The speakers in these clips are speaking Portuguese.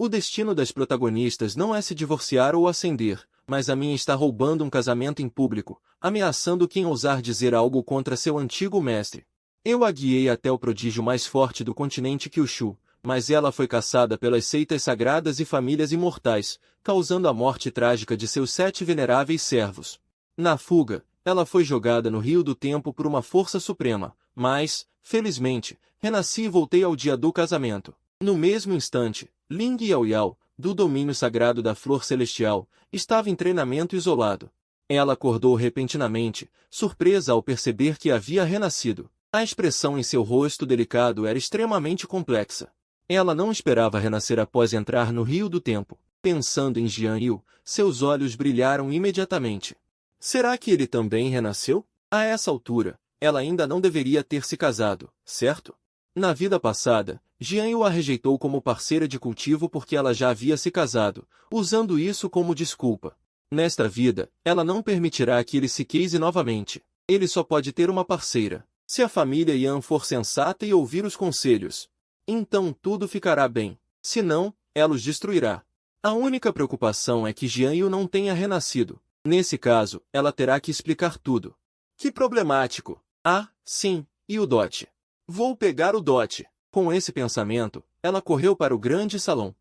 O destino das protagonistas não é se divorciar ou ascender, mas a minha está roubando um casamento em público, ameaçando quem ousar dizer algo contra seu antigo mestre. Eu a guiei até o prodígio mais forte do continente Kyushu, mas ela foi caçada pelas seitas sagradas e famílias imortais, causando a morte trágica de seus 7 veneráveis servos. Na fuga, ela foi jogada no Rio do Tempo por uma força suprema, mas, felizmente, renasci e voltei ao dia do casamento. No mesmo instante, Ling Yaoyao, do domínio sagrado da Flor Celestial, estava em treinamento isolado. Ela acordou repentinamente, surpresa ao perceber que havia renascido. A expressão em seu rosto delicado era extremamente complexa. Ela não esperava renascer após entrar no Rio do Tempo. Pensando em Jian Yu, seus olhos brilharam imediatamente. Será que ele também renasceu? A essa altura, ela ainda não deveria ter se casado, certo? Na vida passada, Jian Yu a rejeitou como parceira de cultivo porque ela já havia se casado, usando isso como desculpa. Nesta vida, ela não permitirá que ele se case novamente. Ele só pode ter uma parceira, se a família Yan for sensata e ouvir os conselhos. Então tudo ficará bem. Se não, ela os destruirá. A única preocupação é que Jian Yu não tenha renascido. Nesse caso, ela terá que explicar tudo. Que problemático. Ah, sim, e o dote? Vou pegar o dote. Com esse pensamento, ela correu para o grande salão.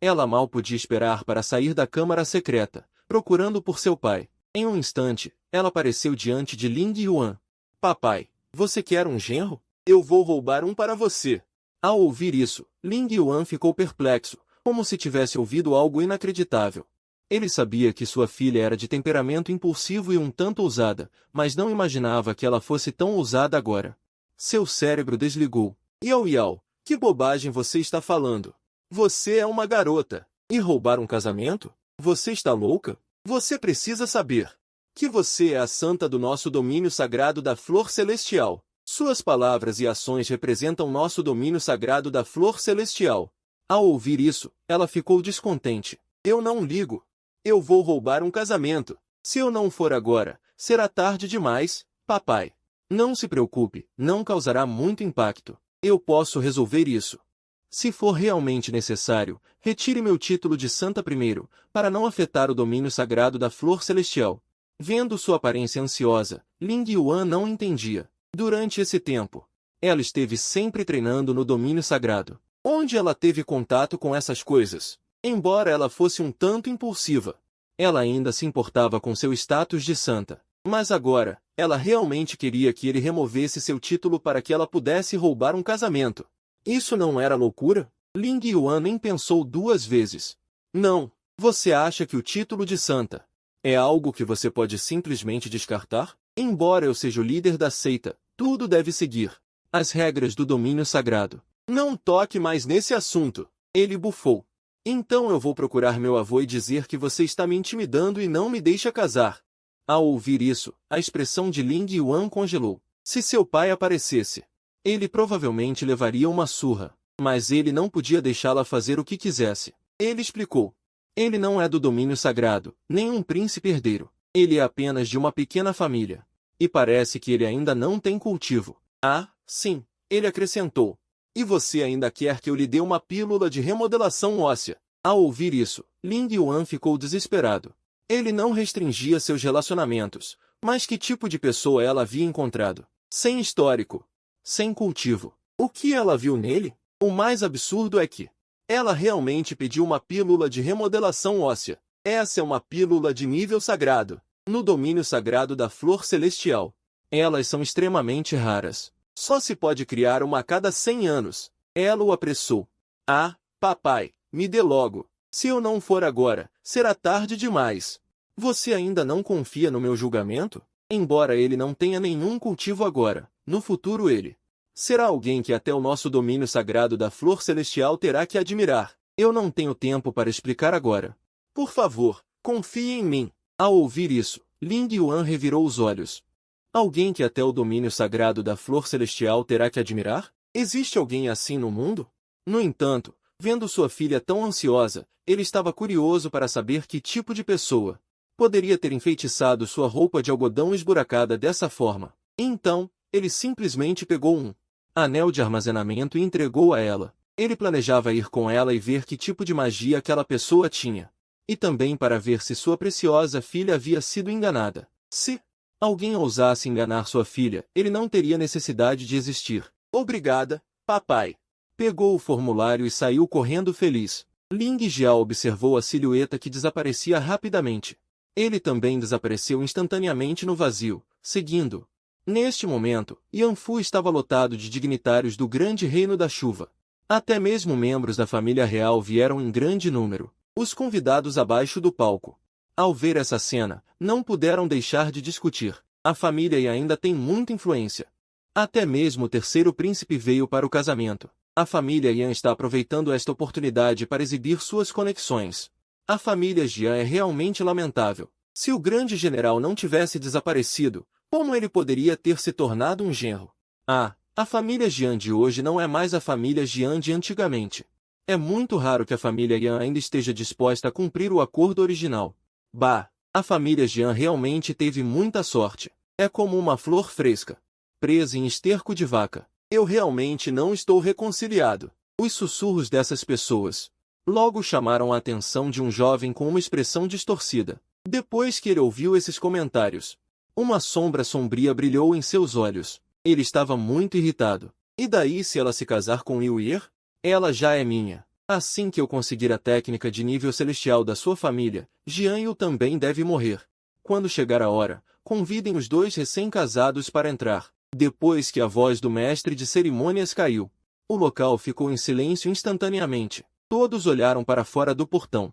Ela mal podia esperar para sair da câmara secreta, procurando por seu pai. Em um instante, ela apareceu diante de Ling Yuan. Papai, você quer um genro? Eu vou roubar um para você. Ao ouvir isso, Ling Yuan ficou perplexo, como se tivesse ouvido algo inacreditável. Ele sabia que sua filha era de temperamento impulsivo e um tanto ousada, mas não imaginava que ela fosse tão ousada agora. Seu cérebro desligou. Yao Yao, que bobagem você está falando? Você é uma garota. E roubar um casamento? Você está louca? Você precisa saber que você é a santa do nosso domínio sagrado da Flor Celestial. Suas palavras e ações representam nosso domínio sagrado da Flor Celestial. Ao ouvir isso, ela ficou descontente. Eu não ligo. Eu vou roubar um casamento. Se eu não for agora, será tarde demais, papai. Não se preocupe, não causará muito impacto. Eu posso resolver isso. Se for realmente necessário, retire meu título de santa primeiro, para não afetar o domínio sagrado da Flor Celestial. Vendo sua aparência ansiosa, Ling Yuan não entendia. Durante esse tempo, ela esteve sempre treinando no domínio sagrado. Onde ela teve contato com essas coisas? Embora ela fosse um tanto impulsiva, ela ainda se importava com seu status de santa. Mas agora, ela realmente queria que ele removesse seu título para que ela pudesse roubar um casamento. Isso não era loucura? Ling Yuan nem pensou 2 vezes. Não, você acha que o título de santa é algo que você pode simplesmente descartar? Embora eu seja o líder da seita, tudo deve seguir as regras do domínio sagrado. Não toque mais nesse assunto. Ele bufou. Então eu vou procurar meu avô e dizer que você está me intimidando e não me deixa casar. Ao ouvir isso, a expressão de Ling Yuan congelou. Se seu pai aparecesse, ele provavelmente levaria uma surra, mas ele não podia deixá-la fazer o que quisesse. Ele explicou. Ele não é do domínio sagrado, nem um príncipe herdeiro. Ele é apenas de uma pequena família. E parece que ele ainda não tem cultivo. Ah, sim, ele acrescentou. E você ainda quer que eu lhe dê uma pílula de remodelação óssea? Ao ouvir isso, Ling Yuan ficou desesperado. Ele não restringia seus relacionamentos, mas que tipo de pessoa ela havia encontrado? Sem histórico, sem cultivo. O que ela viu nele? O mais absurdo é que ela realmente pediu uma pílula de remodelação óssea. Essa é uma pílula de nível sagrado, no domínio sagrado da Flor Celestial. Elas são extremamente raras. Só se pode criar uma a cada 100 anos. Ela o apressou. Ah, papai, me dê logo. Se eu não for agora, será tarde demais. Você ainda não confia no meu julgamento? Embora ele não tenha nenhum cultivo agora, no futuro ele será alguém que até o nosso domínio sagrado da Flor Celestial terá que admirar. Eu não tenho tempo para explicar agora. Por favor, confie em mim. Ao ouvir isso, Ling Yuan revirou os olhos. Alguém que até o domínio sagrado da Flor Celestial terá que admirar? Existe alguém assim no mundo? No entanto, vendo sua filha tão ansiosa, ele estava curioso para saber que tipo de pessoa poderia ter enfeitiçado sua roupa de algodão esburacada dessa forma. Então, ele simplesmente pegou um anel de armazenamento e entregou a ela. Ele planejava ir com ela e ver que tipo de magia aquela pessoa tinha. E também para ver se sua preciosa filha havia sido enganada. Se alguém ousasse enganar sua filha, ele não teria necessidade de existir. Obrigada, papai. Pegou o formulário e saiu correndo feliz. Ling Jiao observou a silhueta que desaparecia rapidamente. Ele também desapareceu instantaneamente no vazio, seguindo. Neste momento, Yanfu estava lotado de dignitários do grande reino da chuva. Até mesmo membros da família real vieram em grande número. Os convidados abaixo do palco. Ao ver essa cena, não puderam deixar de discutir. A família e ainda tem muita influência. Até mesmo o terceiro príncipe veio para o casamento. A família Yan está aproveitando esta oportunidade para exibir suas conexões. A família Jian é realmente lamentável. Se o grande general não tivesse desaparecido, como ele poderia ter se tornado um genro? A família Jian de hoje não é mais a família Jian de antigamente. É muito raro que a família Yan ainda esteja disposta a cumprir o acordo original. A família Jian realmente teve muita sorte. É como uma flor fresca, presa em esterco de vaca. Eu realmente não estou reconciliado. Os sussurros dessas pessoas logo chamaram a atenção de um jovem com uma expressão distorcida. Depois que ele ouviu esses comentários, uma sombra sombria brilhou em seus olhos. Ele estava muito irritado. E daí se ela se casar com Yu Yi? Ela já é minha. Assim que eu conseguir a técnica de nível celestial da sua família, Jian Yu também deve morrer. Quando chegar a hora, convidem os dois recém-casados para entrar. Depois que a voz do mestre de cerimônias caiu, o local ficou em silêncio instantaneamente. Todos olharam para fora do portão.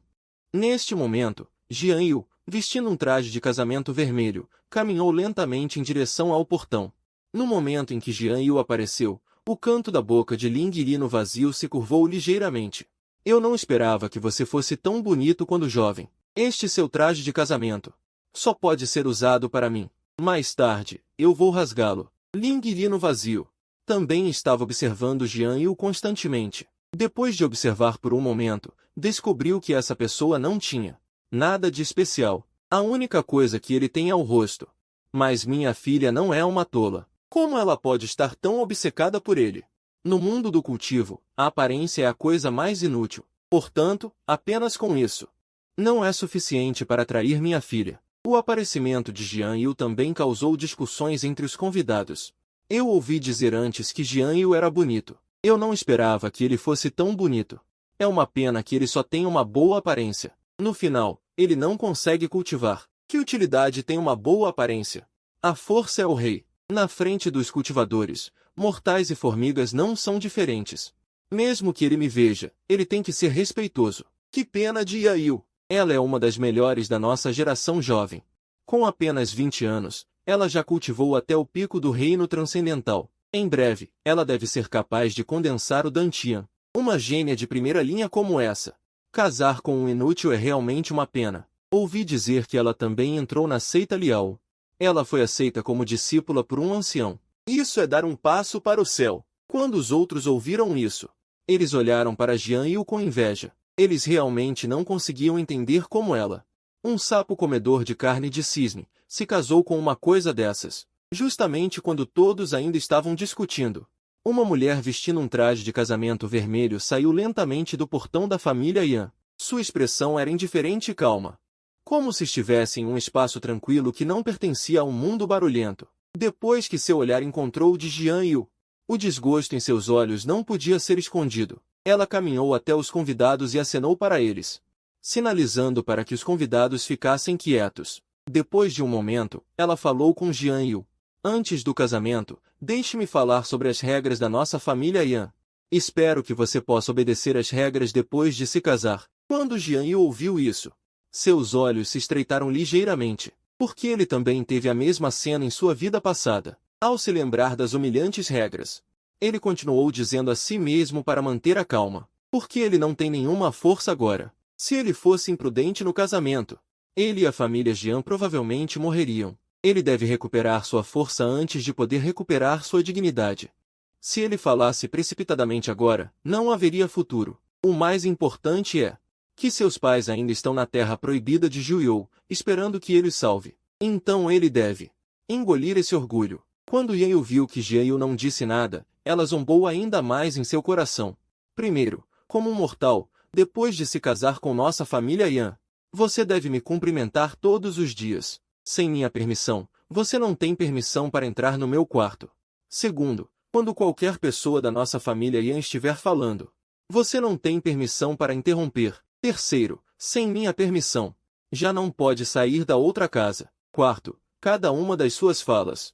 Neste momento, Jian Yu, vestindo um traje de casamento vermelho, caminhou lentamente em direção ao portão. No momento em que Jian Yu apareceu, o canto da boca de Ling Yi no vazio se curvou ligeiramente. Eu não esperava que você fosse tão bonito quando jovem. Este seu traje de casamento só pode ser usado para mim. Mais tarde, eu vou rasgá-lo. Ling Yi no vazio também estava observando Jian Yu constantemente. Depois de observar por um momento, descobriu que essa pessoa não tinha nada de especial. A única coisa que ele tem é o rosto. Mas minha filha não é uma tola. Como ela pode estar tão obcecada por ele? No mundo do cultivo, a aparência é a coisa mais inútil. Portanto, apenas com isso não é suficiente para atrair minha filha. O aparecimento de Jian Yu também causou discussões entre os convidados. Eu ouvi dizer antes que Jian Yu era bonito. Eu não esperava que ele fosse tão bonito. É uma pena que ele só tem uma boa aparência. No final, ele não consegue cultivar. Que utilidade tem uma boa aparência? A força é o rei. Na frente dos cultivadores, mortais e formigas não são diferentes. Mesmo que ele me veja, ele tem que ser respeitoso. Que pena de Yayu. Ela é uma das melhores da nossa geração jovem. Com apenas 20 anos, ela já cultivou até o pico do reino transcendental. Em breve, ela deve ser capaz de condensar o Dantian. Uma gênia de primeira linha como essa. Casar com um inútil é realmente uma pena. Ouvi dizer que ela também entrou na seita Liao. Ela foi aceita como discípula por um ancião. Isso é dar um passo para o céu. Quando os outros ouviram isso, eles olharam para Jian Yu com inveja. Eles realmente não conseguiam entender como ela, um sapo comedor de carne de cisne, se casou com uma coisa dessas. Justamente quando todos ainda estavam discutindo, uma mulher vestindo um traje de casamento vermelho saiu lentamente do portão da família Yan. Sua expressão era indiferente e calma, como se estivesse em um espaço tranquilo que não pertencia a um mundo barulhento. Depois que seu olhar encontrou o de Jian Yu, o desgosto em seus olhos não podia ser escondido. Ela caminhou até os convidados e acenou para eles, sinalizando para que os convidados ficassem quietos. Depois de um momento, ela falou com Jian Yu. Antes do casamento, deixe-me falar sobre as regras da nossa família Yan. Espero que você possa obedecer às regras depois de se casar. Quando Jian Yu ouviu isso, seus olhos se estreitaram ligeiramente, porque ele também teve a mesma cena em sua vida passada. Ao se lembrar das humilhantes regras, ele continuou dizendo a si mesmo para manter a calma, porque ele não tem nenhuma força agora. Se ele fosse imprudente no casamento, ele e a família Jian provavelmente morreriam. Ele deve recuperar sua força antes de poder recuperar sua dignidade. Se ele falasse precipitadamente agora, não haveria futuro. O mais importante é que seus pais ainda estão na terra proibida de Juyou, esperando que ele os salve. Então ele deve engolir esse orgulho. Quando Yan Yu viu que Jian Yu não disse nada, ela zombou ainda mais em seu coração. Primeiro, como um mortal, depois de se casar com nossa família Yan, você deve me cumprimentar todos os dias. Sem minha permissão, você não tem permissão para entrar no meu quarto. Segundo, quando qualquer pessoa da nossa família Yan estiver falando, você não tem permissão para interromper. Terceiro, sem minha permissão, já não pode sair da outra casa. Quarto, cada uma das suas falas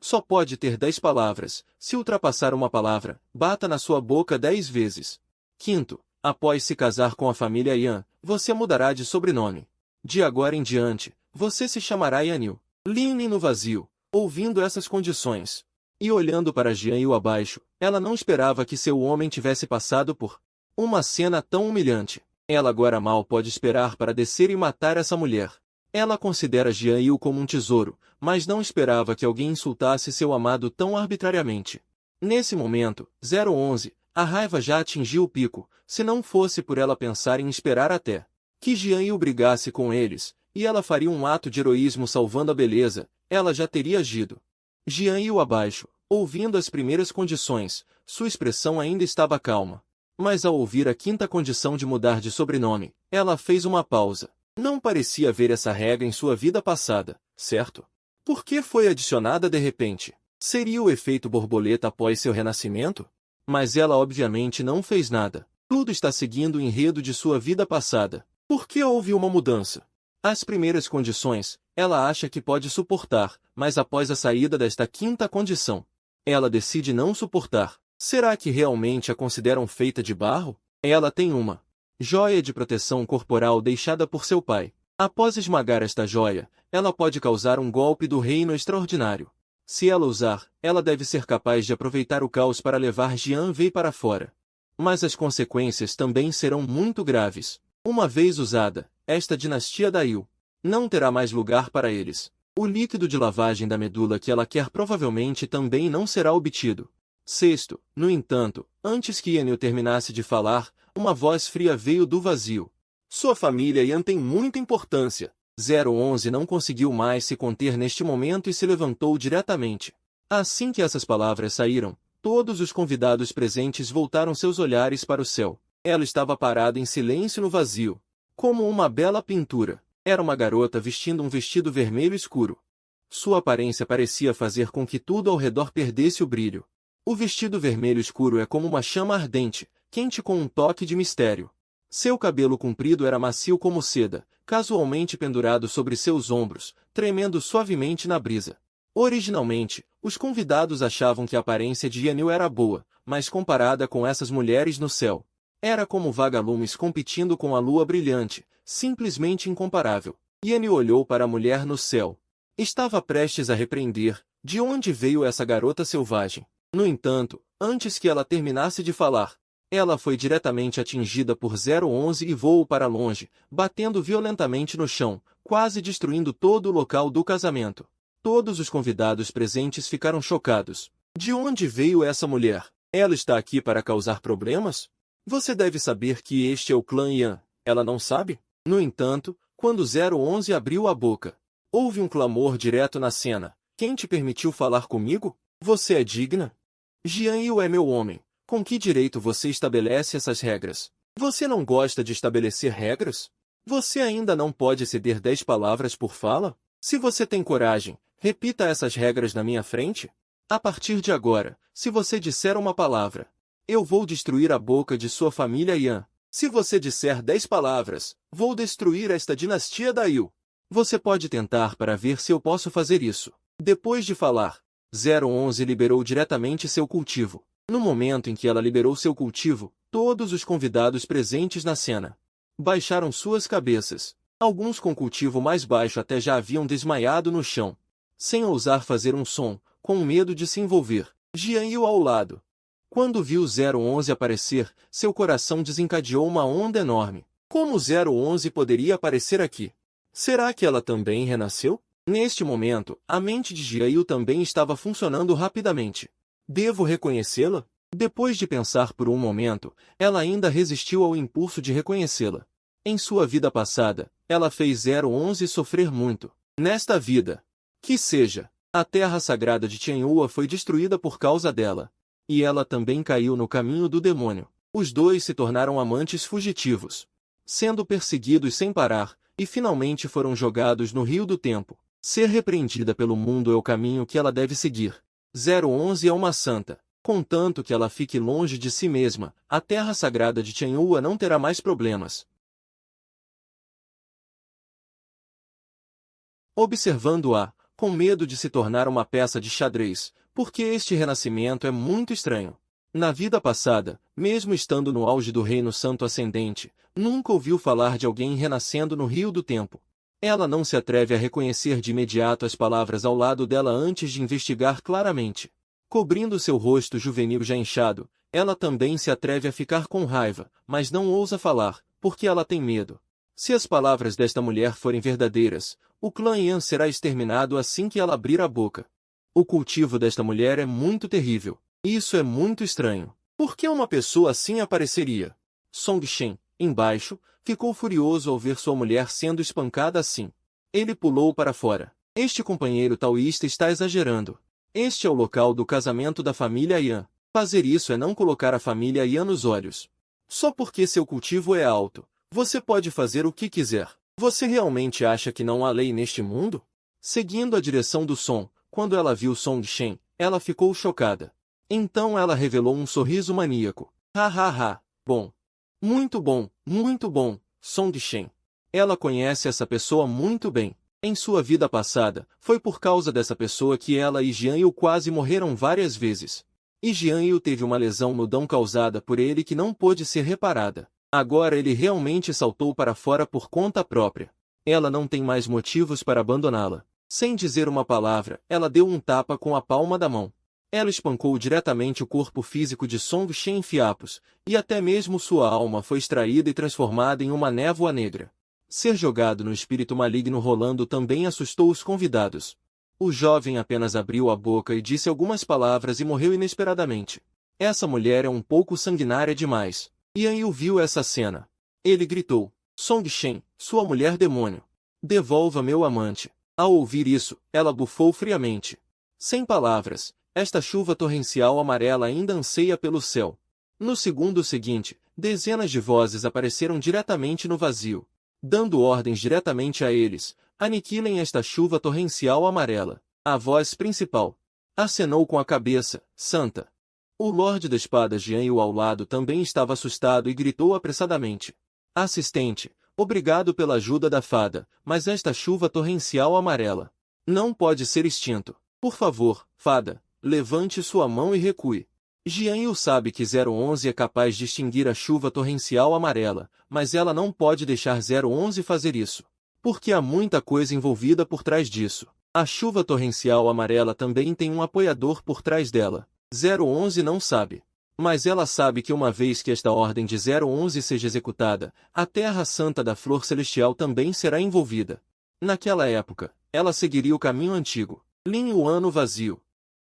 só pode ter 10 palavras. Se ultrapassar uma palavra, bata na sua boca 10 vezes. Quinto, após se casar com a família Yan, você mudará de sobrenome. De agora em diante, você se chamará Yanil. Lin no vazio, ouvindo essas condições e olhando para Jianyu abaixo, ela não esperava que seu homem tivesse passado por uma cena tão humilhante. Ela agora mal pode esperar para descer e matar essa mulher. Ela considera Jianyu como um tesouro, mas não esperava que alguém insultasse seu amado tão arbitrariamente. Nesse momento, 011, a raiva já atingiu o pico, se não fosse por ela pensar em esperar até que Jianyu brigasse com eles, e ela faria um ato de heroísmo salvando a beleza, ela já teria agido. Jianyu abaixo, ouvindo as primeiras condições, sua expressão ainda estava calma. Mas ao ouvir a quinta condição de mudar de sobrenome, ela fez uma pausa. Não parecia haver essa regra em sua vida passada, certo? Por que foi adicionada de repente? Seria o efeito borboleta após seu renascimento? Mas ela obviamente não fez nada. Tudo está seguindo o enredo de sua vida passada. Por que houve uma mudança? As primeiras condições, ela acha que pode suportar, mas após a saída desta quinta condição, ela decide não suportar. Será que realmente a consideram feita de barro? Ela tem uma joia de proteção corporal deixada por seu pai. Após esmagar esta joia, ela pode causar um golpe do reino extraordinário. Se ela usar, ela deve ser capaz de aproveitar o caos para levar Jian Wei para fora. Mas as consequências também serão muito graves. Uma vez usada, esta dinastia da Yu não terá mais lugar para eles. O líquido de lavagem da medula que ela quer provavelmente também não será obtido. Sexto, no entanto, antes que Yanil terminasse de falar, uma voz fria veio do vazio. Sua família Yan tem muita importância. 011 não conseguiu mais se conter neste momento e se levantou diretamente. Assim que essas palavras saíram, todos os convidados presentes voltaram seus olhares para o céu. Ela estava parada em silêncio no vazio, como uma bela pintura. Era uma garota vestindo um vestido vermelho escuro. Sua aparência parecia fazer com que tudo ao redor perdesse o brilho. O vestido vermelho escuro é como uma chama ardente, quente com um toque de mistério. Seu cabelo comprido era macio como seda, casualmente pendurado sobre seus ombros, tremendo suavemente na brisa. Originalmente, os convidados achavam que a aparência de Yanil era boa, mas comparada com essas mulheres no céu, era como vagalumes competindo com a lua brilhante, simplesmente incomparável. Yanil olhou para a mulher no céu. Estava prestes a repreender. De onde veio essa garota selvagem? No entanto, antes que ela terminasse de falar, ela foi diretamente atingida por 011 e voou para longe, batendo violentamente no chão, quase destruindo todo o local do casamento. Todos os convidados presentes ficaram chocados. De onde veio essa mulher? Ela está aqui para causar problemas? Você deve saber que este é o clã Yan. Ela não sabe? No entanto, quando 011 abriu a boca, houve um clamor direto na cena. Quem te permitiu falar comigo? Você é digna? Jianyu é meu homem. Com que direito você estabelece essas regras? Você não gosta de estabelecer regras? Você ainda não pode ceder 10 palavras por fala? Se você tem coragem, repita essas regras na minha frente. A partir de agora, se você disser uma palavra, eu vou destruir a boca de sua família Yan. Se você disser 10 palavras, vou destruir esta dinastia da Yu. Você pode tentar para ver se eu posso fazer isso. Depois de falar, 011 liberou diretamente seu cultivo. No momento em que ela liberou seu cultivo, todos os convidados presentes na cena baixaram suas cabeças. Alguns com cultivo mais baixo até já haviam desmaiado no chão, sem ousar fazer um som, com medo de se envolver. Jianyu ao lado. Quando viu 011 aparecer, seu coração desencadeou uma onda enorme. Como 011 poderia aparecer aqui? Será que ela também renasceu? Neste momento, a mente de Jianyu também estava funcionando rapidamente. Devo reconhecê-la? Depois de pensar por um momento, ela ainda resistiu ao impulso de reconhecê-la. Em sua vida passada, ela fez 011 sofrer muito. Nesta vida, que seja, a terra sagrada de Tianhua foi destruída por causa dela. E ela também caiu no caminho do demônio. Os dois se tornaram amantes fugitivos, sendo perseguidos sem parar, e finalmente foram jogados no rio do tempo. Ser repreendida pelo mundo é o caminho que ela deve seguir. 011 é uma santa. Contanto que ela fique longe de si mesma, a terra sagrada de Tianhua não terá mais problemas. Observando-a, com medo de se tornar uma peça de xadrez, porque este renascimento é muito estranho. Na vida passada, mesmo estando no auge do Reino Santo Ascendente, nunca ouviu falar de alguém renascendo no Rio do Tempo. Ela não se atreve a reconhecer de imediato as palavras ao lado dela antes de investigar claramente. Cobrindo seu rosto juvenil já inchado, ela também se atreve a ficar com raiva, mas não ousa falar, porque ela tem medo. Se as palavras desta mulher forem verdadeiras, o clã Yan será exterminado assim que ela abrir a boca. O cultivo desta mulher é muito terrível. Isso é muito estranho. Por que uma pessoa assim apareceria? Song Shen, embaixo, ficou furioso ao ver sua mulher sendo espancada assim. Ele pulou para fora. Este companheiro taoísta está exagerando. Este é o local do casamento da família Yan. Fazer isso é não colocar a família Yan nos olhos. Só porque seu cultivo é alto, você pode fazer o que quiser. Você realmente acha que não há lei neste mundo? Seguindo a direção do som, quando ela viu Song Shen, ela ficou chocada. Então ela revelou um sorriso maníaco. Ha ha ha, bom. Muito bom, Song Shen. Ela conhece essa pessoa muito bem. Em sua vida passada, foi por causa dessa pessoa que ela e Jian Yu quase morreram várias vezes. E Jian Yu teve uma lesão no dão causada por ele que não pôde ser reparada. Agora ele realmente saltou para fora por conta própria. Ela não tem mais motivos para abandoná-la. Sem dizer uma palavra, ela deu um tapa com a palma da mão. Ela espancou diretamente o corpo físico de Song Shen em fiapos, e até mesmo sua alma foi extraída e transformada em uma névoa negra. Ser jogado no espírito maligno rolando também assustou os convidados. O jovem apenas abriu a boca e disse algumas palavras e morreu inesperadamente. Essa mulher é um pouco sanguinária demais. Yan Yu viu essa cena. Ele gritou, Song Shen, sua mulher demônio. Devolva meu amante. Ao ouvir isso, ela bufou friamente. Sem palavras, esta chuva torrencial amarela ainda anseia pelo céu. No segundo seguinte, dezenas de vozes apareceram diretamente no vazio, dando ordens diretamente a eles: aniquilem esta chuva torrencial amarela. A voz principal acenou com a cabeça, Santa. O Lorde da Espada Jian Yu ao lado também estava assustado e gritou apressadamente. Assistente, obrigado pela ajuda da fada, mas esta chuva torrencial amarela não pode ser extinto. Por favor, fada, levante sua mão e recue. Jian Yu sabe que 011 é capaz de extinguir a chuva torrencial amarela, mas ela não pode deixar 011 fazer isso. Porque há muita coisa envolvida por trás disso. A chuva torrencial amarela também tem um apoiador por trás dela. 011 não sabe. Mas ela sabe que uma vez que esta ordem de 011 seja executada, a Terra Santa da Flor Celestial também será envolvida. Naquela época, ela seguiria o caminho antigo. Lin Yuan no vazio.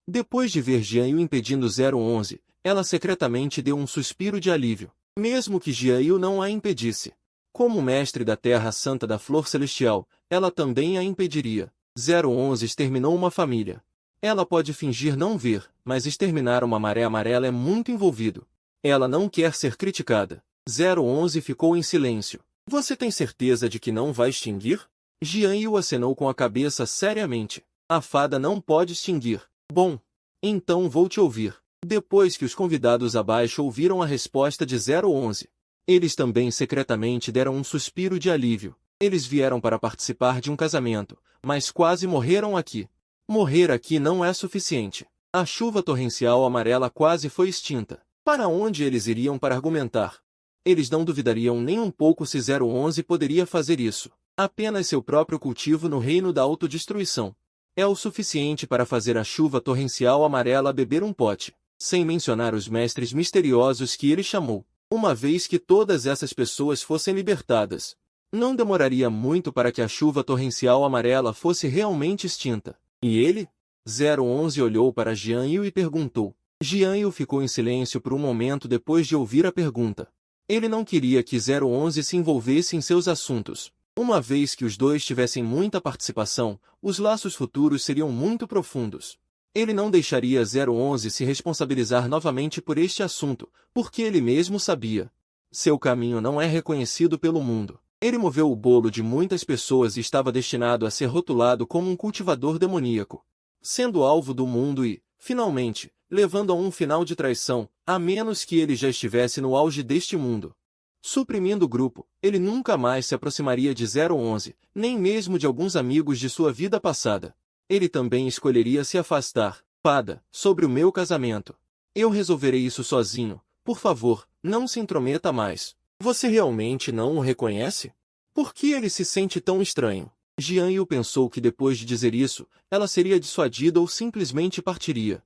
Depois de ver Jian Yu impedindo 011, ela secretamente deu um suspiro de alívio. Mesmo que Jian Yu não a impedisse. Como mestre da Terra Santa da Flor Celestial, ela também a impediria. 011 exterminou uma família. Ela pode fingir não ver, mas exterminar uma maré amarela é muito envolvido. Ela não quer ser criticada. 011 ficou em silêncio. Você tem certeza de que não vai extinguir? Jian Yu acenou com a cabeça seriamente. A fada não pode extinguir. Bom, então vou te ouvir. Depois que os convidados abaixo ouviram a resposta de 011, eles também secretamente deram um suspiro de alívio. Eles vieram para participar de um casamento, mas quase morreram aqui. Morrer aqui não é suficiente. A chuva torrencial amarela quase foi extinta. Para onde eles iriam para argumentar? Eles não duvidariam nem um pouco se 011 poderia fazer isso. Apenas seu próprio cultivo no reino da autodestruição é o suficiente para fazer a chuva torrencial amarela beber um pote, sem mencionar os mestres misteriosos que ele chamou. Uma vez que todas essas pessoas fossem libertadas, não demoraria muito para que a chuva torrencial amarela fosse realmente extinta. E ele? 011 olhou para Jian Yu e perguntou. Jian Yu ficou em silêncio por um momento depois de ouvir a pergunta. Ele não queria que 011 se envolvesse em seus assuntos. Uma vez que os dois tivessem muita participação, os laços futuros seriam muito profundos. Ele não deixaria 011 se responsabilizar novamente por este assunto, porque ele mesmo sabia. Seu caminho não é reconhecido pelo mundo. Ele moveu o bolo de muitas pessoas e estava destinado a ser rotulado como um cultivador demoníaco, sendo alvo do mundo e, finalmente, levando a um final de traição, a menos que ele já estivesse no auge deste mundo. Suprimindo o grupo, ele nunca mais se aproximaria de 011, nem mesmo de alguns amigos de sua vida passada. Ele também escolheria se afastar, Pada, sobre o meu casamento. Eu resolverei isso sozinho, por favor, não se intrometa mais. Você realmente não o reconhece? Por que ele se sente tão estranho? Jian Yu pensou que depois de dizer isso, ela seria dissuadida ou simplesmente partiria.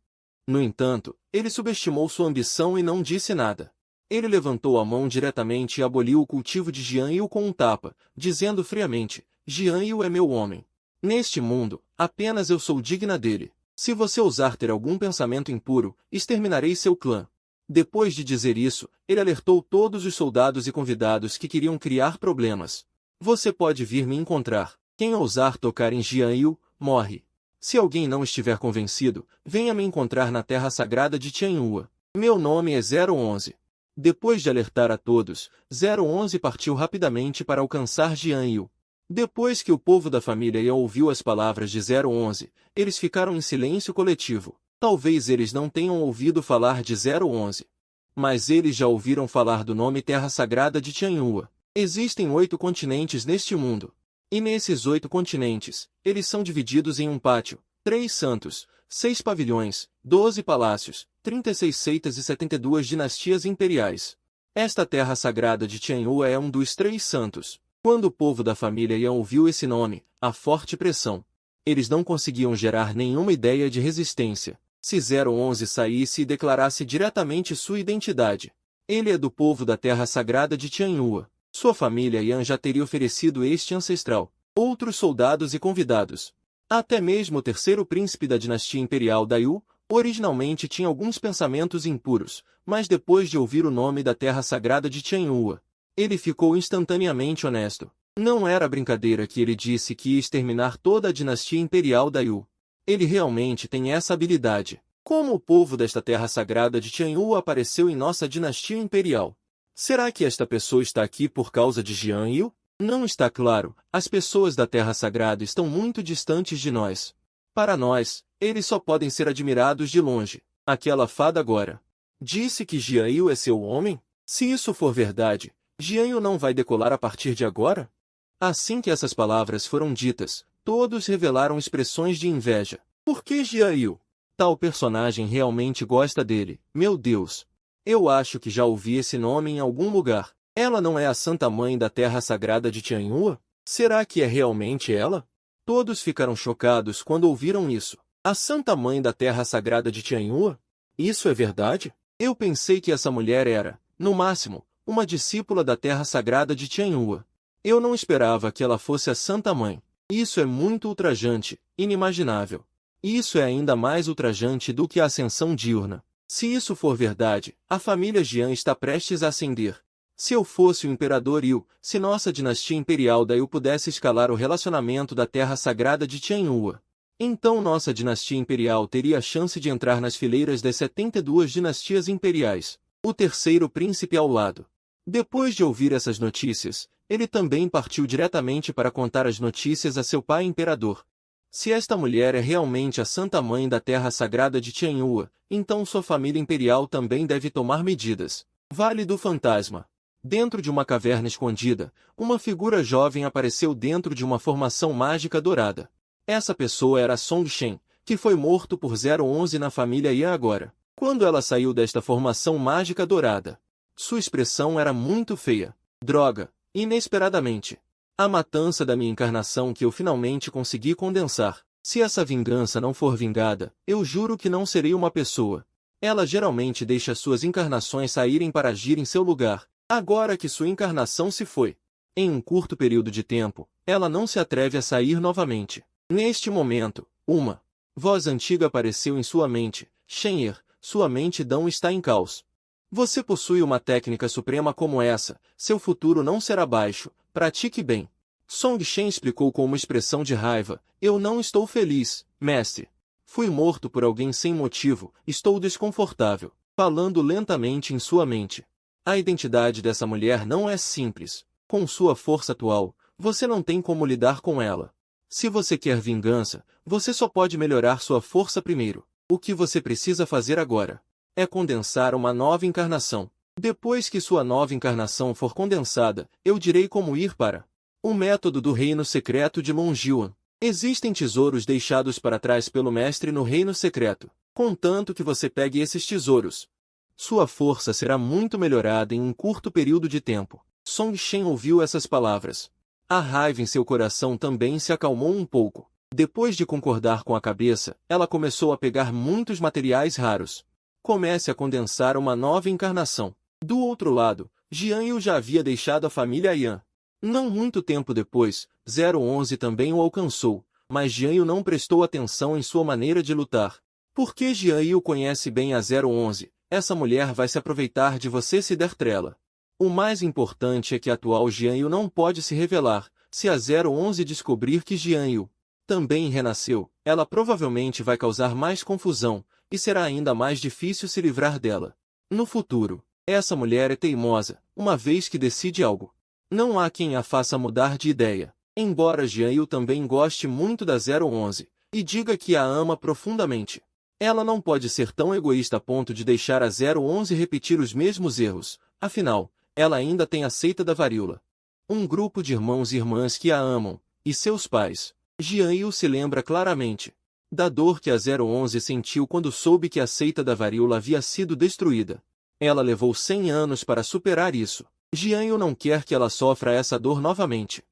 No entanto, ele subestimou sua ambição e não disse nada. Ele levantou a mão diretamente e aboliu o cultivo de Jian Yu com um tapa, dizendo friamente, Jian Yu é meu homem. Neste mundo, apenas eu sou digna dele. Se você ousar ter algum pensamento impuro, exterminarei seu clã. Depois de dizer isso, ele alertou todos os soldados e convidados que queriam criar problemas. Você pode vir me encontrar. Quem ousar tocar em Jian Yu, morre. Se alguém não estiver convencido, venha me encontrar na terra sagrada de Tianhua. Meu nome é 011. Depois de alertar a todos, 011 partiu rapidamente para alcançar Jian Yu. Depois que o povo da família Yan ouviu as palavras de 011, eles ficaram em silêncio coletivo. Talvez eles não tenham ouvido falar de 011. Mas eles já ouviram falar do nome Terra Sagrada de Tianhua. Existem 8 continentes neste mundo. E nesses 8 continentes, eles são divididos em um pátio, 3 santos, 6 pavilhões, 12 palácios, 36 seitas e 72 dinastias imperiais. Esta Terra Sagrada de Tianhua é um dos 3 santos. Quando o povo da família Yan ouviu esse nome, há forte pressão. Eles não conseguiam gerar nenhuma ideia de resistência. Se 011 saísse e declarasse diretamente sua identidade. Ele é do povo da Terra Sagrada de Tianhua. Sua família Yan já teria oferecido este ancestral. Outros soldados e convidados. Até mesmo o terceiro príncipe da dinastia imperial da Yu, originalmente tinha alguns pensamentos impuros, mas depois de ouvir o nome da Terra Sagrada de Tianhua, ele ficou instantaneamente honesto. Não era brincadeira que ele disse que ia exterminar toda a dinastia imperial da Yu. Ele realmente tem essa habilidade. Como o povo desta terra sagrada de Tianhua apareceu em nossa dinastia imperial? Será que esta pessoa está aqui por causa de Jian Yu? Não está claro. As pessoas da terra sagrada estão muito distantes de nós. Para nós, eles só podem ser admirados de longe. Aquela fada agora disse que Jian Yu é seu homem? Se isso for verdade, Jian Yu não vai decolar a partir de agora? Assim que essas palavras foram ditas, todos revelaram expressões de inveja. Por que Jian Yu? Tal personagem realmente gosta dele. Meu Deus! Eu acho que já ouvi esse nome em algum lugar. Ela não é a Santa Mãe da Terra Sagrada de Tianhua? Será que é realmente ela? Todos ficaram chocados quando ouviram isso. A Santa Mãe da Terra Sagrada de Tianhua? Isso é verdade? Eu pensei que essa mulher era, no máximo, uma discípula da Terra Sagrada de Tianhua. Eu não esperava que ela fosse a Santa Mãe. Isso é muito ultrajante, inimaginável. Isso é ainda mais ultrajante do que a ascensão diurna. Se isso for verdade, a família Jian está prestes a ascender. Se eu fosse o imperador Yu, se nossa dinastia imperial da Yu pudesse escalar o relacionamento da Terra Sagrada de Tianhua, então nossa dinastia imperial teria a chance de entrar nas fileiras das 72 dinastias imperiais. O terceiro príncipe ao lado. Depois de ouvir essas notícias, ele também partiu diretamente para contar as notícias a seu pai imperador. Se esta mulher é realmente a Santa Mãe da Terra Sagrada de Tianhua, então sua família imperial também deve tomar medidas. Vale do Fantasma. Dentro de uma caverna escondida, uma figura jovem apareceu dentro de uma formação mágica dourada. Essa pessoa era Song Shen, que foi morto por 011 na família Yan agora. Quando ela saiu desta formação mágica dourada, sua expressão era muito feia. Droga! Inesperadamente. A matança da minha encarnação que eu finalmente consegui condensar. Se essa vingança não for vingada, eu juro que não serei uma pessoa. Ela geralmente deixa suas encarnações saírem para agir em seu lugar, agora que sua encarnação se foi. Em um curto período de tempo, ela não se atreve a sair novamente. Neste momento, uma voz antiga apareceu em sua mente. Shen-er, sua mentidão está em caos. Você possui uma técnica suprema como essa, seu futuro não será baixo, pratique bem. Song Shen explicou com uma expressão de raiva, eu não estou feliz, mestre. Fui morto por alguém sem motivo, estou desconfortável. Falando lentamente em sua mente. A identidade dessa mulher não é simples. Com sua força atual, você não tem como lidar com ela. Se você quer vingança, você só pode melhorar sua força primeiro. O que você precisa fazer agora é condensar uma nova encarnação. Depois que sua nova encarnação for condensada, eu direi como ir para o método do reino secreto de Longjuan. Existem tesouros deixados para trás pelo mestre no reino secreto. Contanto que você pegue esses tesouros, sua força será muito melhorada em um curto período de tempo. Song Shen ouviu essas palavras. A raiva em seu coração também se acalmou um pouco. Depois de concordar com a cabeça, ela começou a pegar muitos materiais raros. Comece a condensar uma nova encarnação. Do outro lado, Jian Yu já havia deixado a família Yan. Não muito tempo depois, 011 também o alcançou, mas Jian Yu não prestou atenção em sua maneira de lutar. Porque Jian Yu conhece bem a 011, essa mulher vai se aproveitar de você se der trela. O mais importante é que a atual Jian Yu não pode se revelar. Se a 011 descobrir que Jian Yu também renasceu, ela provavelmente vai causar mais confusão, e será ainda mais difícil se livrar dela. No futuro, essa mulher é teimosa, uma vez que decide algo. Não há quem a faça mudar de ideia. Embora Jian Yu também goste muito da 011, e diga que a ama profundamente, ela não pode ser tão egoísta a ponto de deixar a 011 repetir os mesmos erros. Afinal, ela ainda tem a seita da varíola. Um grupo de irmãos e irmãs que a amam, e seus pais. Jian Yu se lembra claramente da dor que a 011 sentiu quando soube que a seita da varíola havia sido destruída. Ela levou 100 anos para superar isso. Jian Yu não quer que ela sofra essa dor novamente.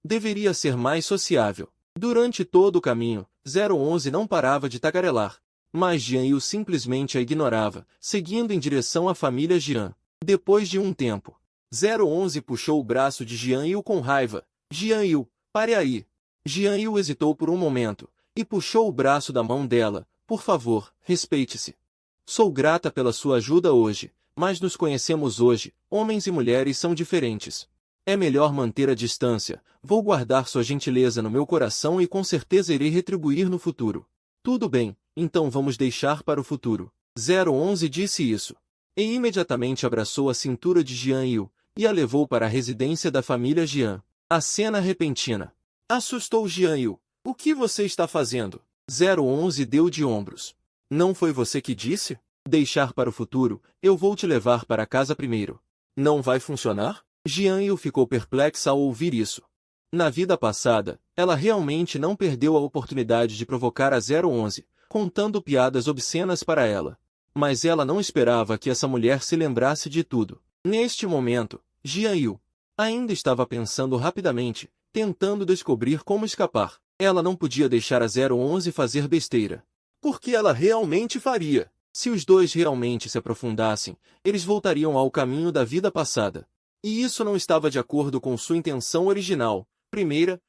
Deveria ser mais sociável. Durante todo o caminho, 011 não parava de tagarelar. Mas Jian Yu simplesmente a ignorava, seguindo em direção à família Jian. Depois de um tempo, 011 puxou o braço de Jian Yu com raiva. Jian Yu, pare aí. Jian Yu hesitou por um momento, e puxou o braço da mão dela. Por favor, respeite-se. Sou grata pela sua ajuda hoje, mas nos conhecemos hoje, homens e mulheres são diferentes. É melhor manter a distância, vou guardar sua gentileza no meu coração e com certeza irei retribuir no futuro. Tudo bem, então vamos deixar para o futuro. 011 disse isso. E imediatamente abraçou a cintura de Jian Yu, e a levou para a residência da família Jian. A cena repentina assustou Jian Yu. O que você está fazendo? 011 deu de ombros. Não foi você que disse? Deixar para o futuro, eu vou te levar para casa primeiro. Não vai funcionar? Jian Yu ficou perplexa ao ouvir isso. Na vida passada, ela realmente não perdeu a oportunidade de provocar a 011, contando piadas obscenas para ela. Mas ela não esperava que essa mulher se lembrasse de tudo. Neste momento, Jian Yu ainda estava pensando rapidamente, tentando descobrir como escapar. Ela não podia deixar a 011 fazer besteira. Porque ela realmente faria. Se os dois realmente se aprofundassem, eles voltariam ao caminho da vida passada. E isso não estava de acordo com sua intenção original. Primeira,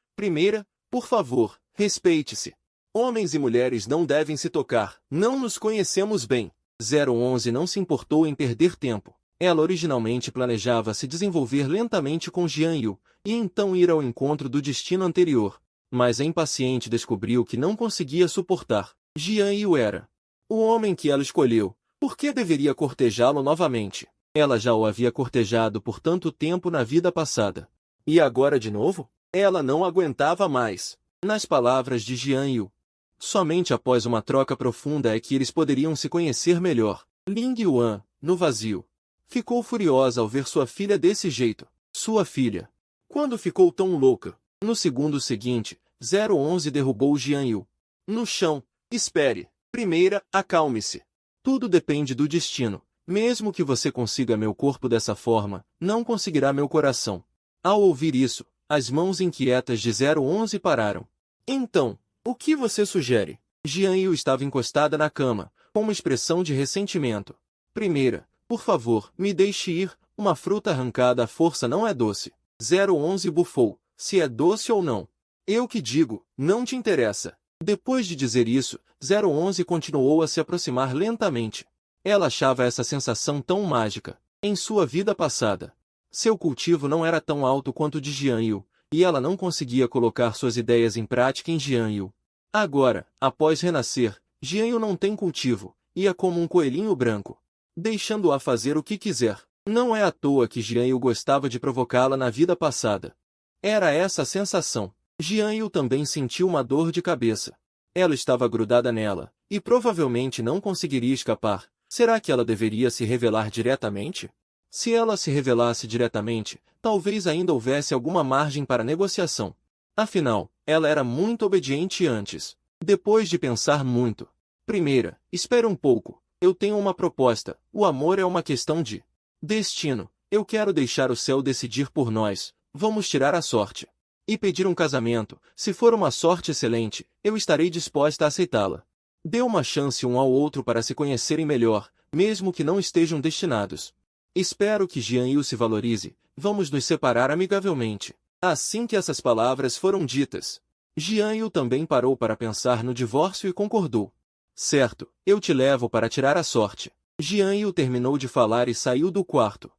por favor, respeite-se. Homens e mulheres não devem se tocar. Não nos conhecemos bem. 011 não se importou em perder tempo. Ela originalmente planejava se desenvolver lentamente com Jian Yu, e então ir ao encontro do destino anterior. Mas a impaciente descobriu que não conseguia suportar. Jian Yu era o homem que ela escolheu. Por que deveria cortejá-lo novamente? Ela já o havia cortejado por tanto tempo na vida passada. E agora de novo? Ela não aguentava mais. Nas palavras de Jian Yu, somente após uma troca profunda é que eles poderiam se conhecer melhor. Ling Yuan, no vazio, ficou furiosa ao ver sua filha desse jeito. Sua filha, quando ficou tão louca? No segundo seguinte, 011 derrubou Jian Yu no chão. Espere. Primeira, acalme-se. Tudo depende do destino. Mesmo que você consiga meu corpo dessa forma, não conseguirá meu coração. Ao ouvir isso, as mãos inquietas de 011 pararam. Então, o que você sugere? Jian Yu estava encostada na cama, com uma expressão de ressentimento. Primeira, por favor, me deixe ir, uma fruta arrancada à força não é doce. 011 bufou. Se é doce ou não. Eu que digo, não te interessa. Depois de dizer isso, 011 continuou a se aproximar lentamente. Ela achava essa sensação tão mágica. Em sua vida passada, seu cultivo não era tão alto quanto o de Jian Yu, e ela não conseguia colocar suas ideias em prática em Jianyu. Agora, após renascer, Jianyu não tem cultivo, e é como um coelhinho branco, deixando-a fazer o que quiser. Não é à toa que Jianyu gostava de provocá-la na vida passada. Era essa a sensação. Jianyu também sentiu uma dor de cabeça. Ela estava grudada nela, e provavelmente não conseguiria escapar. Será que ela deveria se revelar diretamente? Se ela se revelasse diretamente, talvez ainda houvesse alguma margem para negociação. Afinal, ela era muito obediente antes. Depois de pensar muito. Primeira, espere um pouco. Eu tenho uma proposta. O amor é uma questão de destino. Eu quero deixar o céu decidir por nós. Vamos tirar a sorte. E pedir um casamento. Se for uma sorte excelente, eu estarei disposta a aceitá-la. Dê uma chance um ao outro para se conhecerem melhor, mesmo que não estejam destinados. Espero que Jianyu se valorize. Vamos nos separar amigavelmente. Assim que essas palavras foram ditas, Jianyu também parou para pensar no divórcio e concordou. Certo, eu te levo para tirar a sorte. Jianyu terminou de falar e saiu do quarto.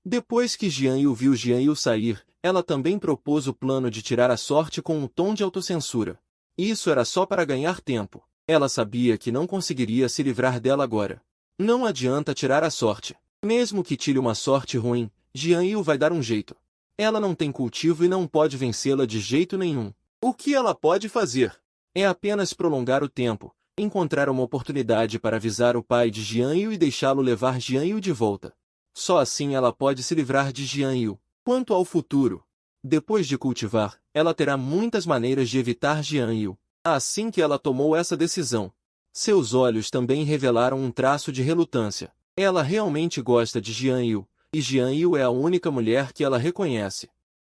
Depois que Jianyu viu Jianyu sair, ela também propôs o plano de tirar a sorte com um tom de autocensura. Isso era só para ganhar tempo. Ela sabia que não conseguiria se livrar dela agora. Não adianta tirar a sorte. Mesmo que tire uma sorte ruim, Jianyu vai dar um jeito. Ela não tem cultivo e não pode vencê-la de jeito nenhum. O que ela pode fazer? É apenas prolongar o tempo, encontrar uma oportunidade para avisar o pai de Jianyu e deixá-lo levar Jianyu de volta. Só assim ela pode se livrar de Jianyu. Quanto ao futuro, depois de cultivar, ela terá muitas maneiras de evitar Jianyu. Assim que ela tomou essa decisão, seus olhos também revelaram um traço de relutância. Ela realmente gosta de Jianyu, e Jianyu é a única mulher que ela reconhece.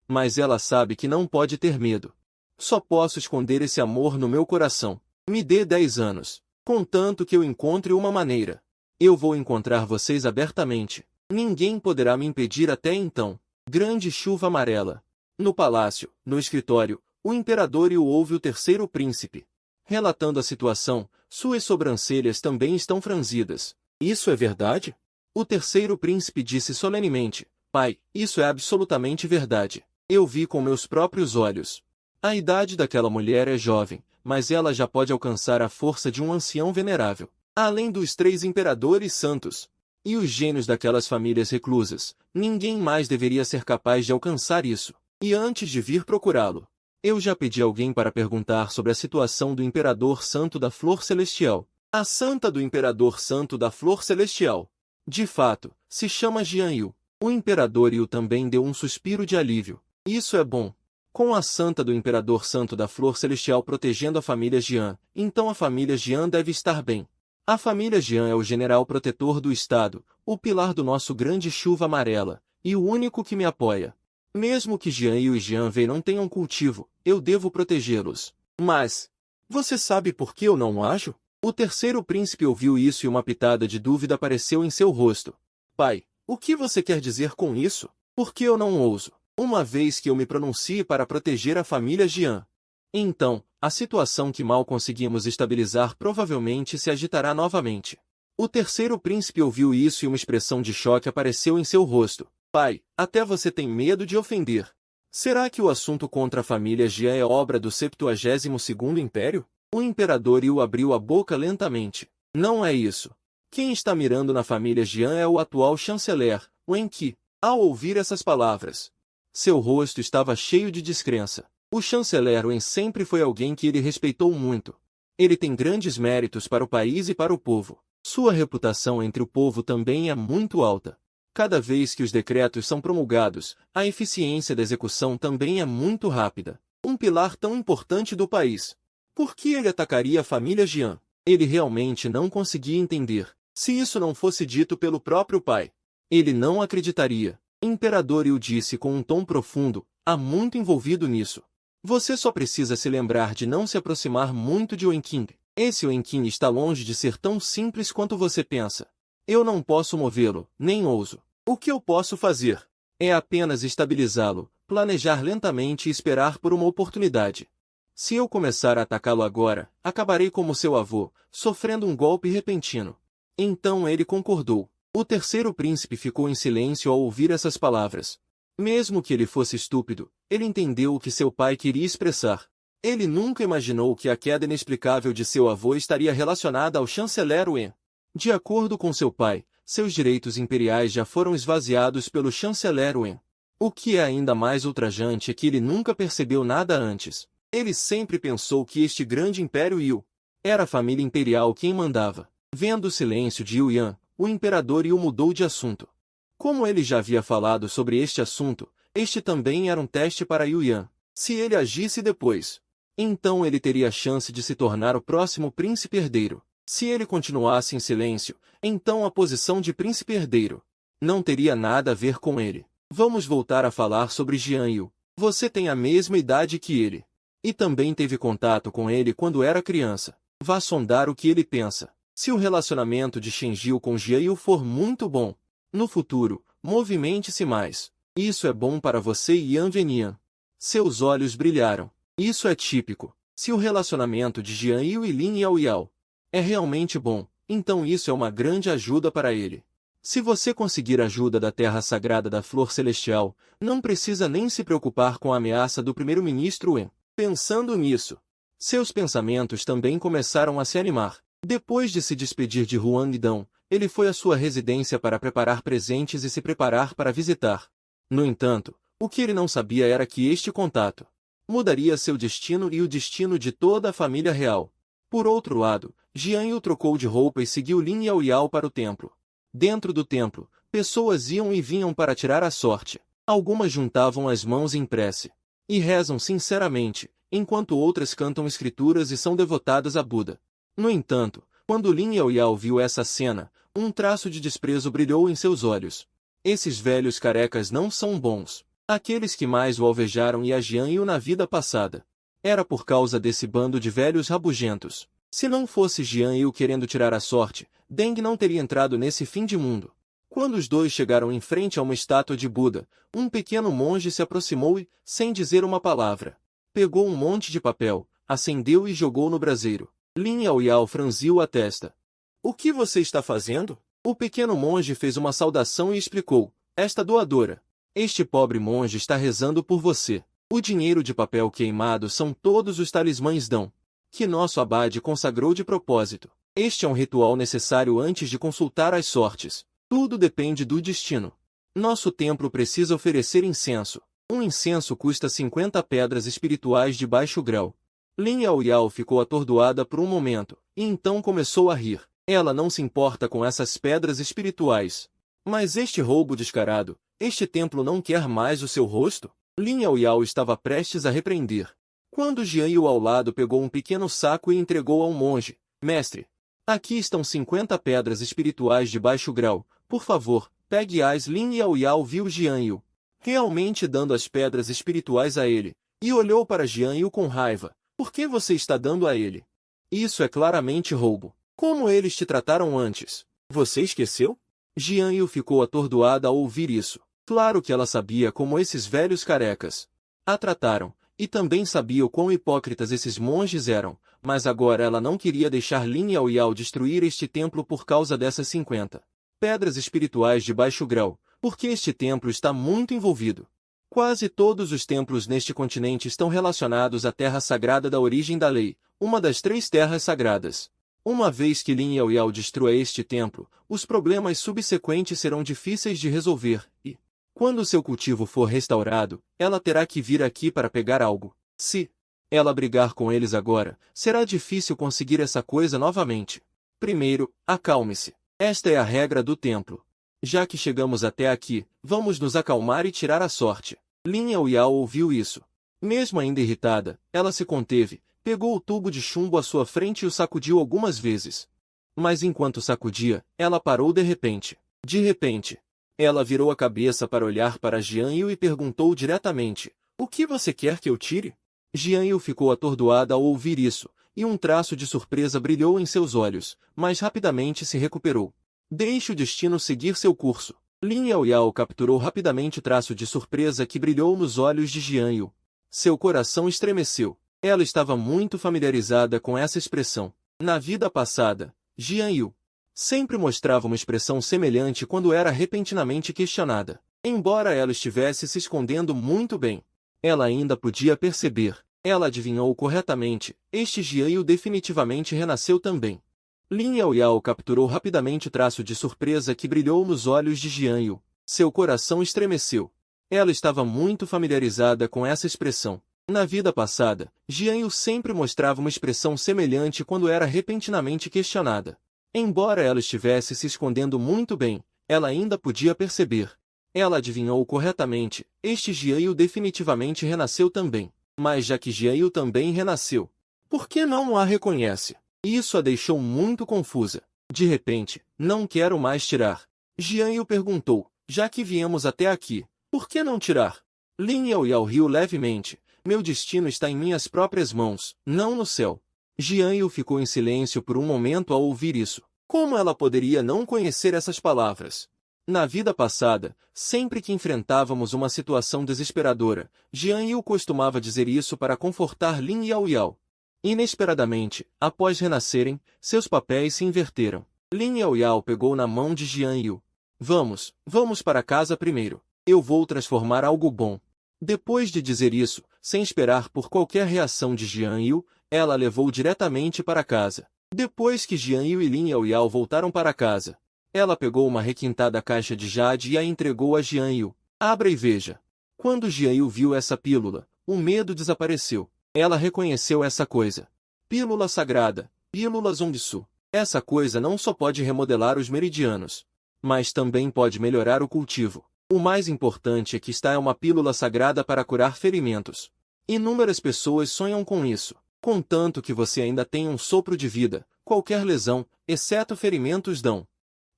Mas ela sabe que não pode ter medo. Só posso esconder esse amor no meu coração. Me dê 10 anos, contanto que eu encontre uma maneira. Eu vou encontrar vocês abertamente. Ninguém poderá me impedir até então. Grande chuva amarela. No palácio, no escritório, o imperador ouve o terceiro príncipe. Relatando a situação, suas sobrancelhas também estão franzidas. Isso é verdade? O terceiro príncipe disse solenemente, pai, isso é absolutamente verdade. Eu vi com meus próprios olhos. A idade daquela mulher é jovem, mas ela já pode alcançar a força de um ancião venerável. Além dos 3 imperadores santos e os gênios daquelas famílias reclusas, ninguém mais deveria ser capaz de alcançar isso. E antes de vir procurá-lo, eu já pedi alguém para perguntar sobre a situação do Imperador Santo da Flor Celestial. A Santa do Imperador Santo da Flor Celestial. De fato, se chama Jianyu. O Imperador Yu também deu um suspiro de alívio. Isso é bom. Com a Santa do Imperador Santo da Flor Celestial protegendo a família Jian, então a família Jian deve estar bem. A família Jian é o general protetor do Estado, o pilar do nosso grande chuva amarela, e o único que me apoia. Mesmo que Jianyu e Jianwei não tenham cultivo, eu devo protegê-los. Mas, você sabe por que eu não ajo? O terceiro príncipe ouviu isso e uma pitada de dúvida apareceu em seu rosto. Pai, o que você quer dizer com isso? Por que eu não ouso? Uma vez que eu me pronuncie para proteger a família Jian. Então, a situação que mal conseguimos estabilizar provavelmente se agitará novamente. O terceiro príncipe ouviu isso e uma expressão de choque apareceu em seu rosto. Pai, até você tem medo de ofender. Será que o assunto contra a família Jian é obra do 72º Império? O imperador Yu abriu a boca lentamente. Não é isso. Quem está mirando na família Jian é o atual chanceler, Wen Qi. Ao ouvir essas palavras, seu rosto estava cheio de descrença. O chanceler Wen sempre foi alguém que ele respeitou muito. Ele tem grandes méritos para o país e para o povo. Sua reputação entre o povo também é muito alta. Cada vez que os decretos são promulgados, a eficiência da execução também é muito rápida. Um pilar tão importante do país. Por que ele atacaria a família Jian? Ele realmente não conseguia entender. Se isso não fosse dito pelo próprio pai, ele não acreditaria. Imperador Yu disse com um tom profundo, há muito envolvido nisso. Você só precisa se lembrar de não se aproximar muito de Wenqing. Esse Wenqing está longe de ser tão simples quanto você pensa. Eu não posso movê-lo, nem ouso. O que eu posso fazer? É apenas estabilizá-lo, planejar lentamente e esperar por uma oportunidade. Se eu começar a atacá-lo agora, acabarei como seu avô, sofrendo um golpe repentino. Então ele concordou. O terceiro príncipe ficou em silêncio ao ouvir essas palavras. Mesmo que ele fosse estúpido, ele entendeu o que seu pai queria expressar. Ele nunca imaginou que a queda inexplicável de seu avô estaria relacionada ao chanceler Wen. De acordo com seu pai, seus direitos imperiais já foram esvaziados pelo chanceler Wen. O que é ainda mais ultrajante é que ele nunca percebeu nada antes. Ele sempre pensou que este grande império Yu era a família imperial quem mandava. Vendo o silêncio de Yu Yan, o imperador Yu mudou de assunto. Como ele já havia falado sobre este assunto, este também era um teste para Yu Yan. Se ele agisse depois, então ele teria a chance de se tornar o próximo príncipe herdeiro. Se ele continuasse em silêncio, então a posição de príncipe herdeiro não teria nada a ver com ele. Vamos voltar a falar sobre Jian Yu. Você tem a mesma idade que ele. E também teve contato com ele quando era criança. Vá sondar o que ele pensa. Se o relacionamento de Shenjiu com Jian Yu for muito bom, no futuro, movimente-se mais. Isso é bom para você e Yan Venian. Seus olhos brilharam. Isso é típico. Se o relacionamento de Jian Yu e Lin Yaoyao é realmente bom, então isso é uma grande ajuda para ele. Se você conseguir a ajuda da Terra Sagrada da Flor Celestial, não precisa nem se preocupar com a ameaça do primeiro-ministro Wen. Pensando nisso, seus pensamentos também começaram a se animar. Depois de se despedir de Huang Dong, ele foi à sua residência para preparar presentes e se preparar para visitar. No entanto, o que ele não sabia era que este contato mudaria seu destino e o destino de toda a família real. Por outro lado, Jian Yu trocou de roupa e seguiu Lin Yaoyao para o templo. Dentro do templo, pessoas iam e vinham para tirar a sorte. Algumas juntavam as mãos em prece e rezam sinceramente, enquanto outras cantam escrituras e são devotadas a Buda. No entanto, quando Lin Yaoyao viu essa cena, um traço de desprezo brilhou em seus olhos. Esses velhos carecas não são bons. Aqueles que mais o alvejaram e a Jian Yu na vida passada. Era por causa desse bando de velhos rabugentos. Se não fosse Jian Yu querendo tirar a sorte, Deng não teria entrado nesse fim de mundo. Quando os dois chegaram em frente a uma estátua de Buda, um pequeno monge se aproximou e, sem dizer uma palavra, pegou um monte de papel, acendeu e jogou no braseiro. Lin Yaoyao franziu a testa. O que você está fazendo? O pequeno monge fez uma saudação e explicou. Esta doadora. Este pobre monge está rezando por você. O dinheiro de papel queimado são todos os talismãs Dão que nosso abade consagrou de propósito. Este é um ritual necessário antes de consultar as sortes. Tudo depende do destino. Nosso templo precisa oferecer incenso. Um incenso custa 50 pedras espirituais de baixo grau. Lin Yaoyao ficou atordoada por um momento, e então começou a rir. Ela não se importa com essas pedras espirituais. Mas este roubo descarado, este templo não quer mais o seu rosto? Lin Yaoyao estava prestes a repreender, quando Jian Yu ao lado pegou um pequeno saco e entregou ao monge. Mestre, aqui estão 50 pedras espirituais de baixo grau. Por favor, pegue-as. Lin Yaoyao viu Jian Yu realmente dando as pedras espirituais a ele, e olhou para Jian Yu com raiva. Por que você está dando a ele? Isso é claramente roubo. Como eles te trataram antes? Você esqueceu? Jian Yu ficou atordoada ao ouvir isso. Claro que ela sabia como esses velhos carecas a trataram, e também sabia o quão hipócritas esses monges eram, mas agora ela não queria deixar Lin Yaoyao destruir este templo por causa dessas 50 pedras espirituais de baixo grau, porque este templo está muito envolvido. Quase todos os templos neste continente estão relacionados à terra sagrada da origem da lei, uma das 3 terras sagradas. Uma vez que Lin Yaoyao destrua este templo, os problemas subsequentes serão difíceis de resolver, e, quando seu cultivo for restaurado, ela terá que vir aqui para pegar algo. Se ela brigar com eles agora, será difícil conseguir essa coisa novamente. Primeiro, acalme-se. Esta é a regra do templo. Já que chegamos até aqui, vamos nos acalmar e tirar a sorte. Lin Yaoyao ouviu isso. Mesmo ainda irritada, ela se conteve, pegou o tubo de chumbo à sua frente e o sacudiu algumas vezes. Mas enquanto sacudia, ela parou de repente. De repente, ela virou a cabeça para olhar para Jian Yu e perguntou diretamente, o que você quer que eu tire? Jian Yu ficou atordoada ao ouvir isso, e um traço de surpresa brilhou em seus olhos, mas rapidamente se recuperou. Deixe o destino seguir seu curso. Lin Yaoyao capturou rapidamente o traço de surpresa que brilhou nos olhos de Jian Yu. Seu coração estremeceu. Ela estava muito familiarizada com essa expressão. Na vida passada, Jian Yu sempre mostrava uma expressão semelhante quando era repentinamente questionada. Embora ela estivesse se escondendo muito bem, ela ainda podia perceber. Ela adivinhou corretamente. Este Jianyu definitivamente renasceu também. Lin Yaoyao capturou rapidamente o traço de surpresa que brilhou nos olhos de Jianyu. Seu coração estremeceu. Ela estava muito familiarizada com essa expressão. Na vida passada, Jianyu sempre mostrava uma expressão semelhante quando era repentinamente questionada. Embora ela estivesse se escondendo muito bem, ela ainda podia perceber. Ela adivinhou corretamente. Este Jianyu definitivamente renasceu também. Mas já que Jianyu também renasceu, por que não a reconhece? Isso a deixou muito confusa. De repente, não quero mais tirar. Jianyu perguntou, já que viemos até aqui, por que não tirar? Lin Yaoyao riu levemente. Meu destino está em minhas próprias mãos, não no céu. Jianyu ficou em silêncio por um momento ao ouvir isso. Como ela poderia não conhecer essas palavras? Na vida passada, sempre que enfrentávamos uma situação desesperadora, Jianyu costumava dizer isso para confortar Lin Yaoyao. Inesperadamente, após renascerem, seus papéis se inverteram. Lin Yaoyao pegou na mão de Jianyu. Vamos para casa primeiro. Eu vou transformar algo bom. Depois de dizer isso, sem esperar por qualquer reação de Jianyu, ela a levou diretamente para casa. Depois que Jianyu e Lin Yaoyao voltaram para casa, ela pegou uma requintada caixa de jade e a entregou a Jianyu. Abra e veja. Quando Jianyu viu essa pílula, o medo desapareceu. Ela reconheceu essa coisa. Pílula sagrada, pílula Zongsu. Essa coisa não só pode remodelar os meridianos, mas também pode melhorar o cultivo. O mais importante é que esta é uma pílula sagrada para curar ferimentos. Inúmeras pessoas sonham com isso. Contanto que você ainda tenha um sopro de vida, qualquer lesão, exceto ferimentos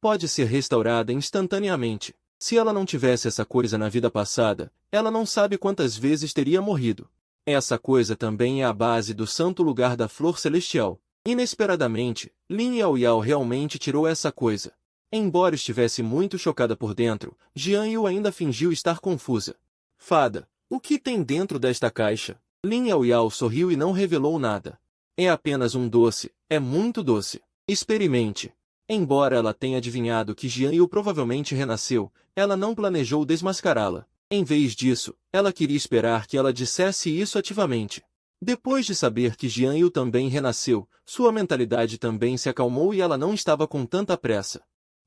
pode ser restaurada instantaneamente. Se ela não tivesse essa coisa na vida passada, ela não sabe quantas vezes teria morrido. Essa coisa também é a base do santo lugar da flor celestial. Inesperadamente, Lin Yaoyao realmente tirou essa coisa. Embora estivesse muito chocada por dentro, Jianyu ainda fingiu estar confusa. Fada, o que tem dentro desta caixa? Lin Yaoyao sorriu e não revelou nada. É apenas um doce, é muito doce. Experimente. Embora ela tenha adivinhado que Jianyu provavelmente renasceu, ela não planejou desmascará-la. Em vez disso, ela queria esperar que ela dissesse isso ativamente. Depois de saber que Jianyu também renasceu, sua mentalidade também se acalmou e ela não estava com tanta pressa.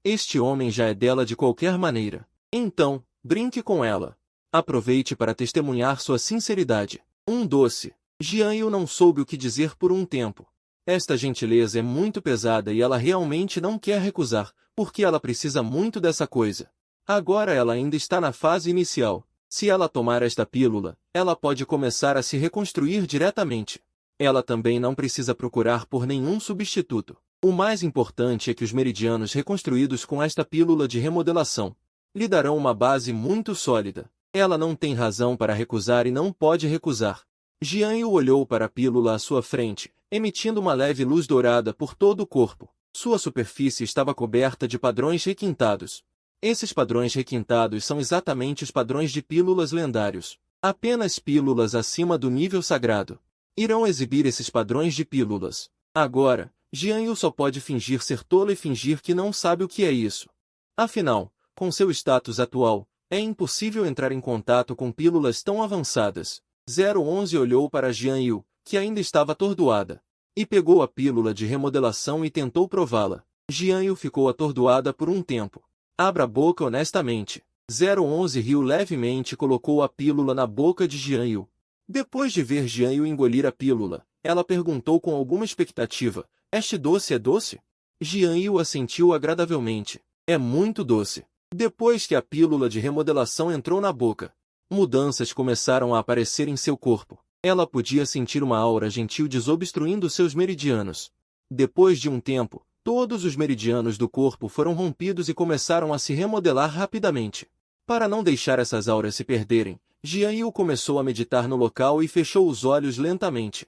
Este homem já é dela de qualquer maneira. Então, brinque com ela. Aproveite para testemunhar sua sinceridade. Um doce. Jianyu não soube o que dizer por um tempo. Esta gentileza é muito pesada e ela realmente não quer recusar, porque ela precisa muito dessa coisa. Agora ela ainda está na fase inicial. Se ela tomar esta pílula, ela pode começar a se reconstruir diretamente. Ela também não precisa procurar por nenhum substituto. O mais importante é que os meridianos reconstruídos com esta pílula de remodelação lhe darão uma base muito sólida. Ela não tem razão para recusar e não pode recusar. Jianyu olhou para a pílula à sua frente, emitindo uma leve luz dourada por todo o corpo. Sua superfície estava coberta de padrões requintados. Esses padrões requintados são exatamente os padrões de pílulas lendários. Apenas pílulas acima do nível sagrado irão exibir esses padrões de pílulas. Agora, Jianyu só pode fingir ser tola e fingir que não sabe o que é isso. Afinal, com seu status atual, é impossível entrar em contato com pílulas tão avançadas. 011 olhou para Jianyu, que ainda estava atordoada, e pegou a pílula de remodelação e tentou prová-la. Jianyu ficou atordoada por um tempo. Abra a boca honestamente. 011 riu levemente e colocou a pílula na boca de Jianyu. Depois de ver Jianyu engolir a pílula, ela perguntou com alguma expectativa, este doce é doce? Jianyu assentiu agradavelmente. É muito doce. Depois que a pílula de remodelação entrou na boca, mudanças começaram a aparecer em seu corpo. Ela podia sentir uma aura gentil desobstruindo seus meridianos. Depois de um tempo, todos os meridianos do corpo foram rompidos e começaram a se remodelar rapidamente. Para não deixar essas auras se perderem, Jianyu começou a meditar no local e fechou os olhos lentamente.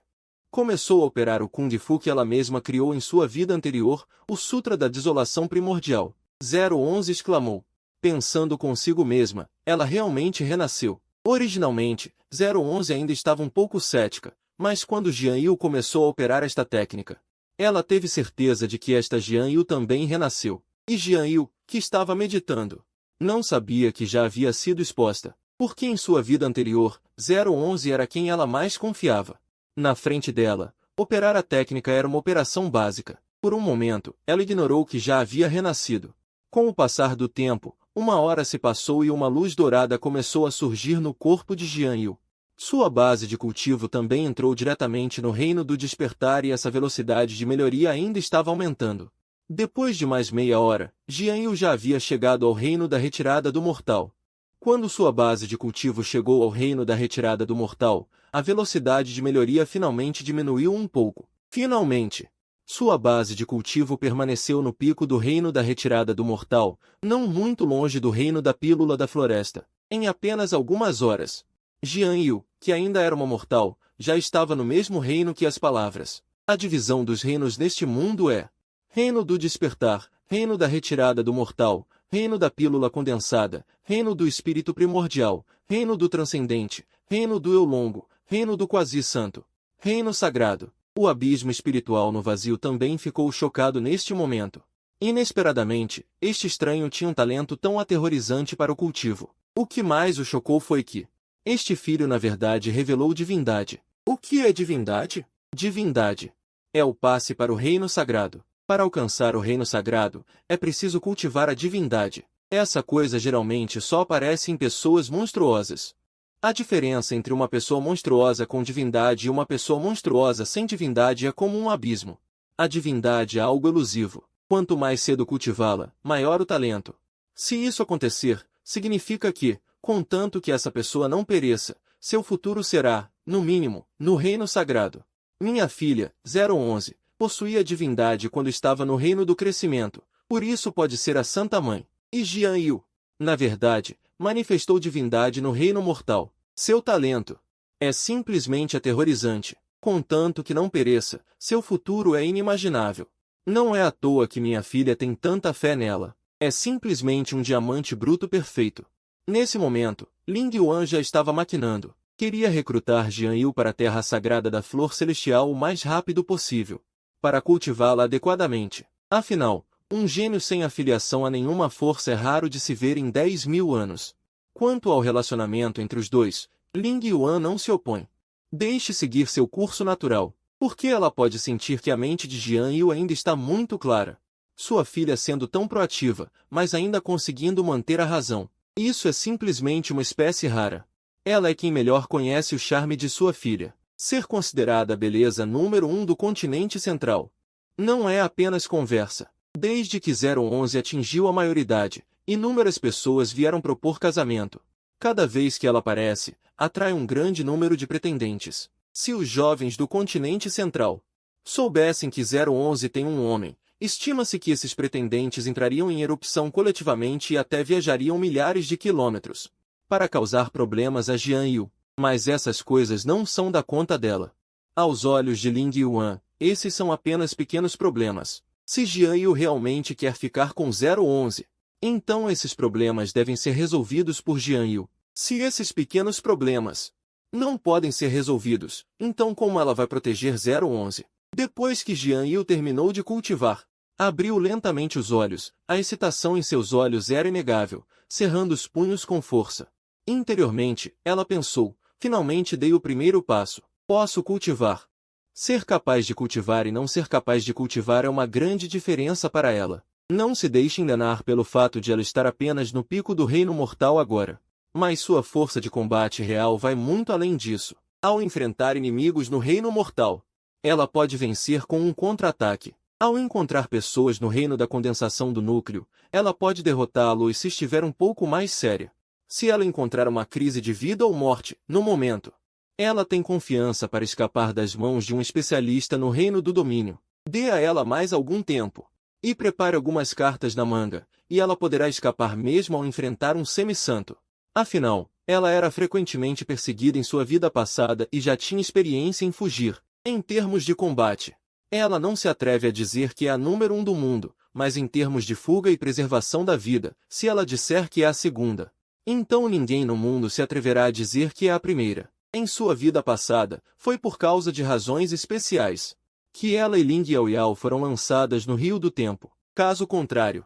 Começou a operar o Kung Fu que ela mesma criou em sua vida anterior, o Sutra da Desolação Primordial. 011 exclamou. Pensando consigo mesma, ela realmente renasceu. Originalmente, 011 ainda estava um pouco cética, mas quando Jianyu começou a operar esta técnica, ela teve certeza de que esta Jianyu também renasceu. E Jianyu, que estava meditando, Não sabia que já havia sido exposta, porque em sua vida anterior, 011 era quem ela mais confiava. Na frente dela, operar a técnica era uma operação básica. Por um momento, ela ignorou que já havia renascido. Com o passar do tempo, uma hora se passou e uma luz dourada começou a surgir no corpo de Jian Yu. Sua base de cultivo também entrou diretamente no reino do despertar e essa velocidade de melhoria ainda estava aumentando. Depois de mais meia hora, Jian Yu já havia chegado ao reino da retirada do mortal. Quando sua base de cultivo chegou ao reino da retirada do mortal, a velocidade de melhoria finalmente diminuiu um pouco. Finalmente! Sua base de cultivo permaneceu no pico do reino da retirada do mortal, não muito longe do reino da pílula da floresta. Em apenas algumas horas, Jian Yu, que ainda era uma mortal, já estava no mesmo reino que as palavras. A divisão dos reinos neste mundo é: reino do despertar, reino da retirada do mortal, reino da pílula condensada, reino do espírito primordial, reino do transcendente, reino do eu longo, reino do quasi-santo, reino sagrado. O abismo espiritual no vazio também ficou chocado neste momento. Inesperadamente, este estranho tinha um talento tão aterrorizante para o cultivo. O que mais o chocou foi que este filho na verdade revelou divindade. O que é divindade? Divindade é o passe para o reino sagrado. Para alcançar o reino sagrado, é preciso cultivar a divindade. Essa coisa geralmente só aparece em pessoas monstruosas. A diferença entre uma pessoa monstruosa com divindade e uma pessoa monstruosa sem divindade é como um abismo. A divindade é algo elusivo. Quanto mais cedo cultivá-la, maior o talento. Se isso acontecer, significa que, contanto que essa pessoa não pereça, seu futuro será, no mínimo, no reino sagrado. Minha filha, 011, possuía divindade quando estava no reino do crescimento, por isso pode ser a Santa Mãe. E Jian Yu, na verdade, manifestou divindade no reino mortal. Seu talento é simplesmente aterrorizante. Contanto que não pereça, seu futuro é inimaginável. Não é à toa que minha filha tem tanta fé nela. É simplesmente um diamante bruto perfeito. Nesse momento, Ling Yuan já estava maquinando. Queria recrutar Jian Yu para a terra sagrada da flor celestial o mais rápido possível, para cultivá-la adequadamente. Afinal, um gênio sem afiliação a nenhuma força é raro de se ver em 10.000 anos. Quanto ao relacionamento entre os dois, Ling Yuan não se opõe. Deixe seguir seu curso natural, porque ela pode sentir que a mente de Jian Yu ainda está muito clara. Sua filha sendo tão proativa, mas ainda conseguindo manter a razão. Isso é simplesmente uma espécie rara. Ela é quem melhor conhece o charme de sua filha. Ser considerada a beleza número 1 do continente central. Não é apenas conversa. Desde que 011 atingiu a maioridade, inúmeras pessoas vieram propor casamento. Cada vez que ela aparece, atrai um grande número de pretendentes. Se os jovens do continente central soubessem que 011 tem um homem, estima-se que esses pretendentes entrariam em erupção coletivamente e até viajariam milhares de quilômetros para causar problemas a Jian Yu. Mas essas coisas não são da conta dela. Aos olhos de Ling Yuan, esses são apenas pequenos problemas. Se Jian Yu realmente quer ficar com 011, então esses problemas devem ser resolvidos por Jian Yu. Se esses pequenos problemas não podem ser resolvidos, então como ela vai proteger 011? Depois que Jian Yu terminou de cultivar, abriu lentamente os olhos, a excitação em seus olhos era inegável, cerrando os punhos com força. Interiormente, ela pensou, finalmente dei o primeiro passo, posso cultivar. Ser capaz de cultivar e não ser capaz de cultivar é uma grande diferença para ela. Não se deixe enganar pelo fato de ela estar apenas no pico do reino mortal agora. Mas sua força de combate real vai muito além disso. Ao enfrentar inimigos no reino mortal, ela pode vencer com um contra-ataque. Ao encontrar pessoas no reino da condensação do núcleo, ela pode derrotá-lo e se estiver um pouco mais séria. Se ela encontrar uma crise de vida ou morte, no momento, ela tem confiança para escapar das mãos de um especialista no reino do domínio. Dê a ela mais algum tempo. E prepare algumas cartas na manga, e ela poderá escapar mesmo ao enfrentar um semi-santo. Afinal, ela era frequentemente perseguida em sua vida passada e já tinha experiência em fugir. Em termos de combate, ela não se atreve a dizer que é a número 1 do mundo, mas em termos de fuga e preservação da vida, se ela disser que é a segunda, então ninguém no mundo se atreverá a dizer que é a primeira. Em sua vida passada, foi por causa de razões especiais que ela e Ling Yaoyao foram lançadas no Rio do Tempo. Caso contrário,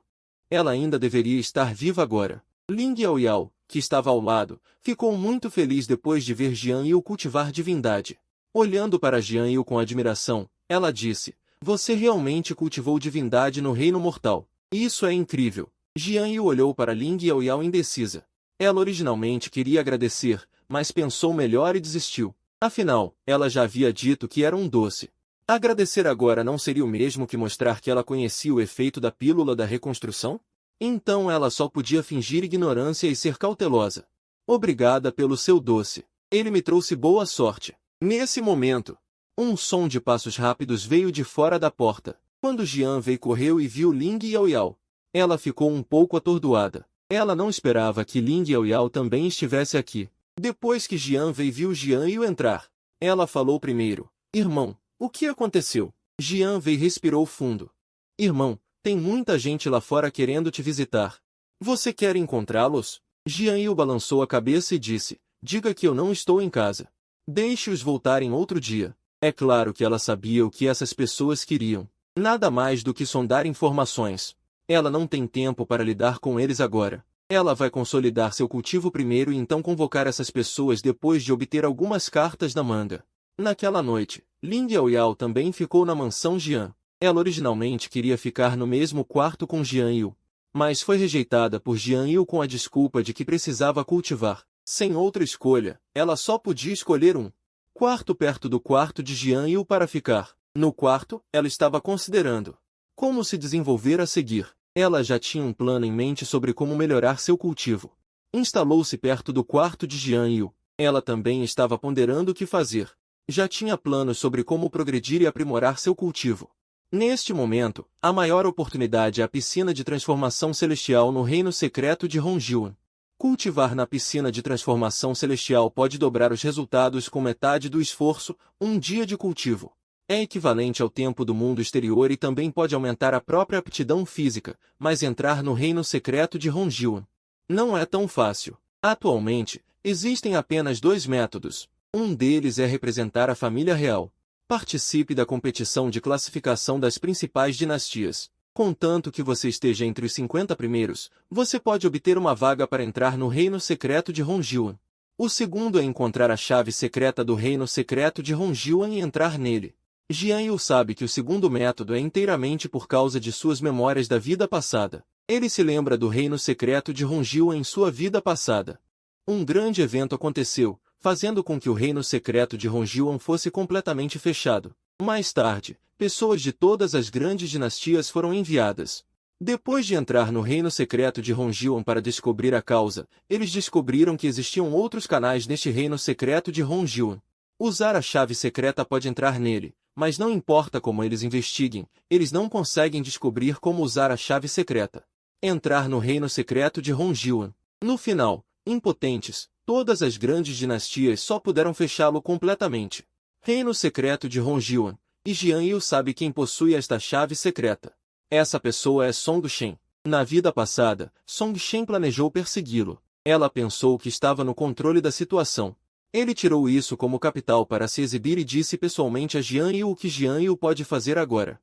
ela ainda deveria estar viva agora. Ling Yaoyao, que estava ao lado, ficou muito feliz depois de ver Jian Yu cultivar divindade. Olhando para Jian Yu com admiração, ela disse: "Você realmente cultivou divindade no reino mortal. Isso é incrível." Jian Yu olhou para Ling Yaoyao indecisa. Ela originalmente queria agradecer, mas pensou melhor e desistiu. Afinal, ela já havia dito que era um doce. Agradecer agora não seria o mesmo que mostrar que ela conhecia o efeito da pílula da reconstrução? Então ela só podia fingir ignorância e ser cautelosa. "Obrigada pelo seu doce. Ele me trouxe boa sorte." Nesse momento, um som de passos rápidos veio de fora da porta. Quando Jian Wei correu e viu Ling Yaoyao, ela ficou um pouco atordoada. Ela não esperava que Ling Yaoyao também estivesse aqui. Depois que Jian Wei viu Jian Yu entrar, ela falou primeiro: "Irmão, o que aconteceu?" Jian Wei respirou fundo. "Irmão, tem muita gente lá fora querendo te visitar. Você quer encontrá-los?" Jian Yu balançou a cabeça e disse: "Diga que eu não estou em casa. Deixe-os voltarem outro dia." É claro que ela sabia o que essas pessoas queriam. Nada mais do que sondar informações. Ela não tem tempo para lidar com eles agora. Ela vai consolidar seu cultivo primeiro e então convocar essas pessoas depois de obter algumas cartas da manga. Naquela noite, Ling Yaoyao também ficou na mansão Jian. Ela originalmente queria ficar no mesmo quarto com Jian Yu, mas foi rejeitada por Jian Yu com a desculpa de que precisava cultivar. Sem outra escolha, ela só podia escolher um quarto perto do quarto de Jian Yu para ficar. No quarto, ela estava considerando como se desenvolver a seguir. Ela já tinha um plano em mente sobre como melhorar seu cultivo. Instalou-se perto do quarto de Jian Yu. Ela também estava ponderando o que fazer. Já tinha planos sobre como progredir e aprimorar seu cultivo. Neste momento, a maior oportunidade é a piscina de transformação celestial no reino secreto de Hongjian. Cultivar na piscina de transformação celestial pode dobrar os resultados com metade do esforço, um dia de cultivo. É equivalente ao tempo do mundo exterior e também pode aumentar a própria aptidão física, mas entrar no reino secreto de Hongjian não é tão fácil. Atualmente, existem apenas 2 métodos. Um deles é representar a família real. Participe da competição de classificação das principais dinastias. Contanto que você esteja entre os 50 primeiros, você pode obter uma vaga para entrar no reino secreto de Hongjian. O segundo é encontrar a chave secreta do reino secreto de Hongjian e entrar nele. Jian Yu sabe que o segundo método é inteiramente por causa de suas memórias da vida passada. Ele se lembra do reino secreto de Hongjian em sua vida passada. Um grande evento aconteceu, fazendo com que o reino secreto de Hongjian fosse completamente fechado. Mais tarde, pessoas de todas as grandes dinastias foram enviadas. Depois de entrar no reino secreto de Hongjian para descobrir a causa, eles descobriram que existiam outros canais neste reino secreto de Hongjian. Usar a chave secreta pode entrar nele, mas não importa como eles investiguem, eles não conseguem descobrir como usar a chave secreta. Entrar no reino secreto de Hongjian. No final, impotentes, todas as grandes dinastias só puderam fechá-lo completamente. Reino secreto de Hongjian. E Jian Yu sabe quem possui esta chave secreta. Essa pessoa é Song Shen. Na vida passada, Song Shen planejou persegui-lo. Ela pensou que estava no controle da situação. Ele tirou isso como capital para se exibir e disse pessoalmente a Jian Yu o que Jian Yu pode fazer agora.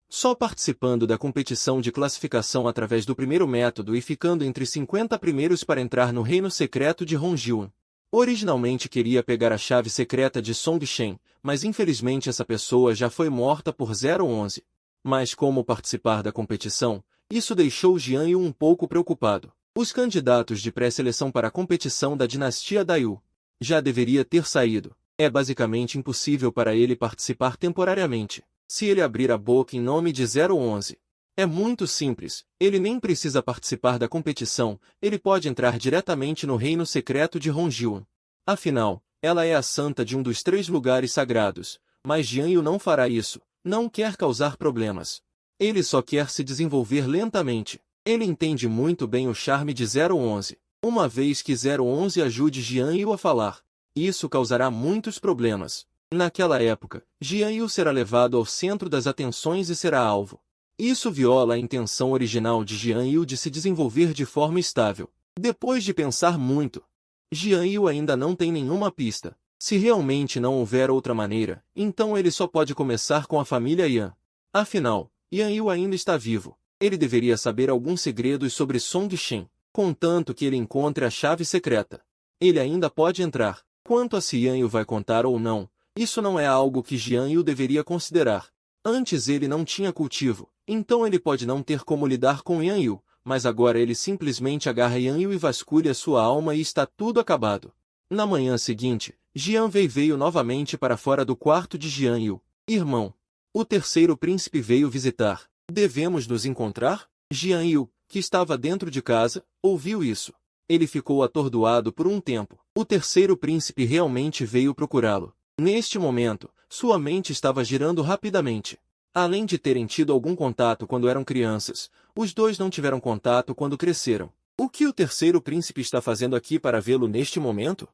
Só participando da competição de classificação através do primeiro método e ficando entre 50 primeiros para entrar no reino secreto de Hongjian. Originalmente queria pegar a chave secreta de Song Shen, mas infelizmente essa pessoa já foi morta por 011. Mas como participar da competição, isso deixou Jian Yu um pouco preocupado. Os candidatos de pré-seleção para a competição da dinastia Daiyu já deveria ter saído. É basicamente impossível para ele participar temporariamente, se ele abrir a boca em nome de 011. É muito simples, ele nem precisa participar da competição, ele pode entrar diretamente no reino secreto de Hongjian. Afinal, ela é a santa de um dos 3 lugares sagrados, mas Jian Yu não fará isso, não quer causar problemas. Ele só quer se desenvolver lentamente. Ele entende muito bem o charme de 011. Uma vez que 011 ajude Jian Yu a falar, isso causará muitos problemas. Naquela época, Jian Yu será levado ao centro das atenções e será alvo. Isso viola a intenção original de Jian Yu de se desenvolver de forma estável. Depois de pensar muito, Jian Yu ainda não tem nenhuma pista. Se realmente não houver outra maneira, então ele só pode começar com a família Yan. Afinal, Yan Yu ainda está vivo. Ele deveria saber alguns segredos sobre Song Shen. contanto que ele encontre a chave secreta. Ele ainda pode entrar. Quanto a se Jian Yu vai contar ou não, isso não é algo que Jian Yu deveria considerar. Antes ele não tinha cultivo, então ele pode não ter como lidar com Jian Yu, mas agora ele simplesmente agarra Jian Yu e vasculha sua alma e está tudo acabado. Na manhã seguinte, Jian Wei veio novamente para fora do quarto de Jian Yu. Irmão, o terceiro príncipe veio visitar. Devemos nos encontrar? Jian Yu, que estava dentro de casa, ouviu isso. Ele ficou atordoado por um tempo. O terceiro príncipe realmente veio procurá-lo. Neste momento, sua mente estava girando rapidamente. Além de terem tido algum contato quando eram crianças, os dois não tiveram contato quando cresceram. O que o terceiro príncipe está fazendo aqui para vê-lo neste momento?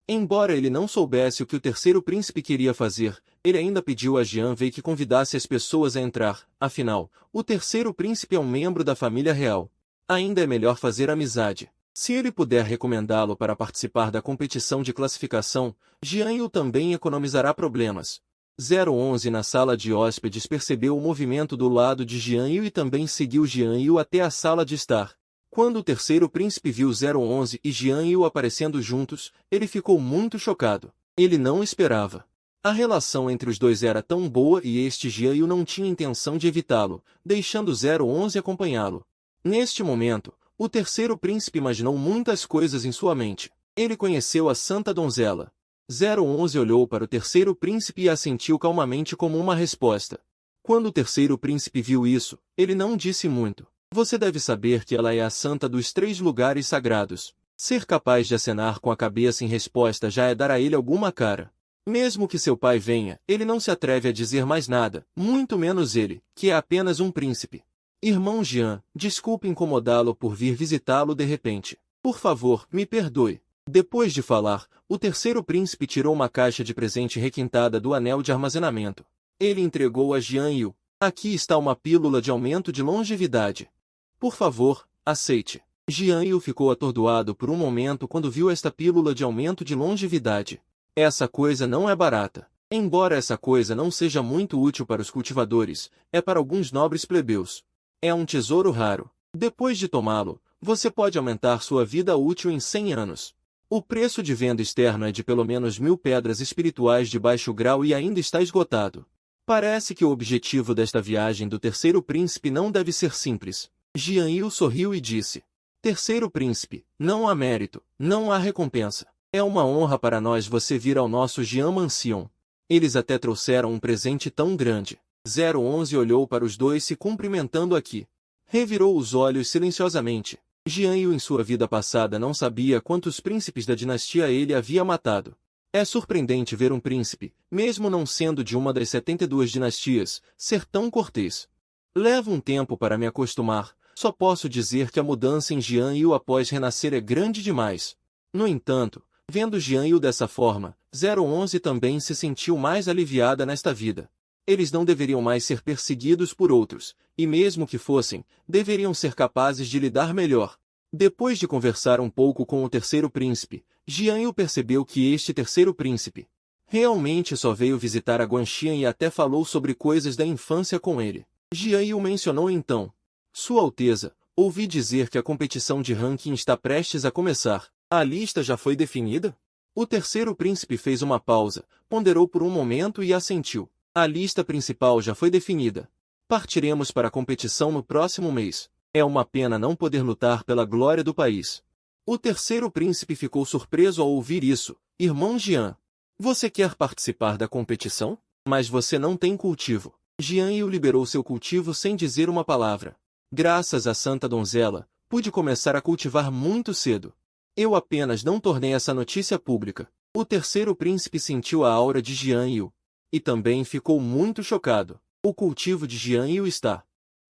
Embora ele não soubesse o que o terceiro príncipe queria fazer, ele ainda pediu a Jian Wei que convidasse as pessoas a entrar. Afinal, o terceiro príncipe é um membro da família real. Ainda é melhor fazer amizade. Se ele puder recomendá-lo para participar da competição de classificação, Jian Yu também economizará problemas. 011 na sala de hóspedes percebeu o movimento do lado de Jian Yu e também seguiu Jian Yu até a sala de estar. Quando o terceiro príncipe viu 011 e Jian Yu aparecendo juntos, ele ficou muito chocado. Ele não esperava. A relação entre os dois era tão boa e este Jian Yu não tinha intenção de evitá-lo, deixando 011 acompanhá-lo. Neste momento, o terceiro príncipe imaginou muitas coisas em sua mente. Ele conheceu a Santa Donzela. 011 olhou para o terceiro príncipe e assentiu calmamente como uma resposta. Quando o terceiro príncipe viu isso, ele não disse muito. Você deve saber que ela é a santa dos 3 lugares sagrados. Ser capaz de acenar com a cabeça em resposta já é dar a ele alguma cara. Mesmo que seu pai venha, ele não se atreve a dizer mais nada, muito menos ele, que é apenas um príncipe. Irmão Jian, desculpe incomodá-lo por vir visitá-lo de repente. Por favor, me perdoe. Depois de falar, o terceiro príncipe tirou uma caixa de presente requintada do anel de armazenamento. Ele entregou a Jian Yu. Aqui está uma pílula de aumento de longevidade. Por favor, aceite. Jian Yu ficou atordoado por um momento quando viu esta pílula de aumento de longevidade. Essa coisa não é barata. Embora essa coisa não seja muito útil para os cultivadores, é para alguns nobres plebeus. É um tesouro raro. Depois de tomá-lo, você pode aumentar sua vida útil em 100 anos. O preço de venda externo é de pelo menos 1000 pedras espirituais de baixo grau e ainda está esgotado. Parece que o objetivo desta viagem do terceiro príncipe não deve ser simples. Jian Yu sorriu e disse: Terceiro príncipe, não há mérito, não há recompensa. É uma honra para nós você vir ao nosso Jian Mansion. Eles até trouxeram um presente tão grande. 011 olhou para os dois se cumprimentando aqui. Revirou os olhos silenciosamente. Jian Yu em sua vida passada não sabia quantos príncipes da dinastia ele havia matado. É surpreendente ver um príncipe, mesmo não sendo de uma das 72 dinastias, ser tão cortês. Leva um tempo para me acostumar, só posso dizer que a mudança em Jian Yu após renascer é grande demais. No entanto, vendo Jian Yu dessa forma, 011 também se sentiu mais aliviada nesta vida. Eles não deveriam mais ser perseguidos por outros, e mesmo que fossem, deveriam ser capazes de lidar melhor. Depois de conversar um pouco com o terceiro príncipe, Jian Yu percebeu que este terceiro príncipe realmente só veio visitar a Guanxian e até falou sobre coisas da infância com ele. Jian Yu mencionou então: Sua Alteza, ouvi dizer que a competição de ranking está prestes a começar. A lista já foi definida? O terceiro príncipe fez uma pausa, ponderou por um momento e assentiu. A lista principal já foi definida. Partiremos para a competição no próximo mês. É uma pena não poder lutar pela glória do país. O terceiro príncipe ficou surpreso ao ouvir isso. Irmão Jian, você quer participar da competição? Mas você não tem cultivo. Jian Yu liberou seu cultivo sem dizer uma palavra. Graças à Santa Donzela, pude começar a cultivar muito cedo. Eu apenas não tornei essa notícia pública. O terceiro príncipe sentiu a aura de Jian Yu. E também ficou muito chocado. O cultivo de Jian Yu está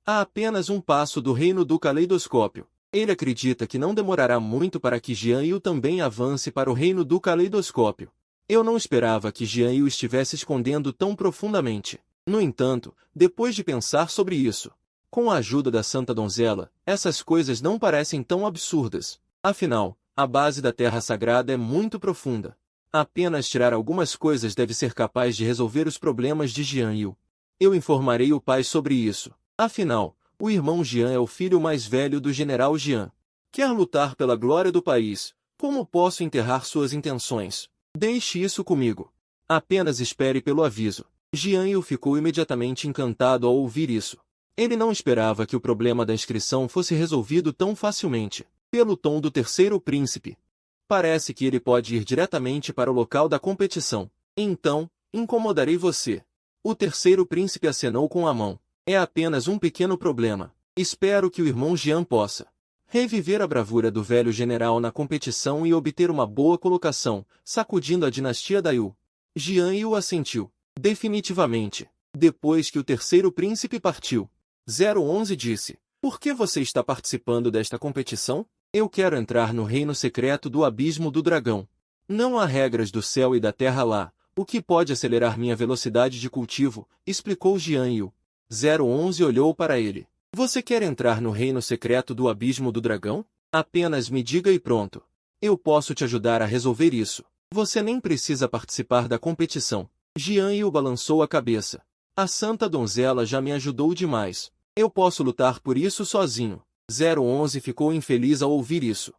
a apenas um passo do reino do caleidoscópio. Ele acredita que não demorará muito para que Jian Yu também avance para o reino do caleidoscópio. Eu não esperava que Jian Yu estivesse escondendo tão profundamente. No entanto, depois de pensar sobre isso, com a ajuda da Santa Donzela, essas coisas não parecem tão absurdas. Afinal, a base da Terra Sagrada é muito profunda. Apenas tirar algumas coisas deve ser capaz de resolver os problemas de Jian Yu. Eu informarei o pai sobre isso. Afinal, o irmão Jian é o filho mais velho do general Jian. Quer lutar pela glória do país? Como posso enterrar suas intenções? Deixe isso comigo. Apenas espere pelo aviso. Jian Yu ficou imediatamente encantado ao ouvir isso. Ele não esperava que o problema da inscrição fosse resolvido tão facilmente. Pelo tom do terceiro príncipe, parece que ele pode ir diretamente para o local da competição. Então, incomodarei você. O terceiro príncipe acenou com a mão. É apenas um pequeno problema. Espero que o irmão Jian possa reviver a bravura do velho general na competição e obter uma boa colocação, sacudindo a dinastia da Yu. Jian Yu assentiu. Definitivamente. Depois que o terceiro príncipe partiu, 011 disse: Por que você está participando desta competição? Eu quero entrar no reino secreto do Abismo do Dragão. Não há regras do céu e da terra lá, o que pode acelerar minha velocidade de cultivo, explicou Jian Yu. 011 olhou para ele. Você quer entrar no reino secreto do Abismo do Dragão? Apenas me diga e pronto. Eu posso te ajudar a resolver isso. Você nem precisa participar da competição. Jian Yu balançou a cabeça. A Santa Donzela já me ajudou demais. Eu posso lutar por isso sozinho. 011 ficou infeliz ao ouvir isso.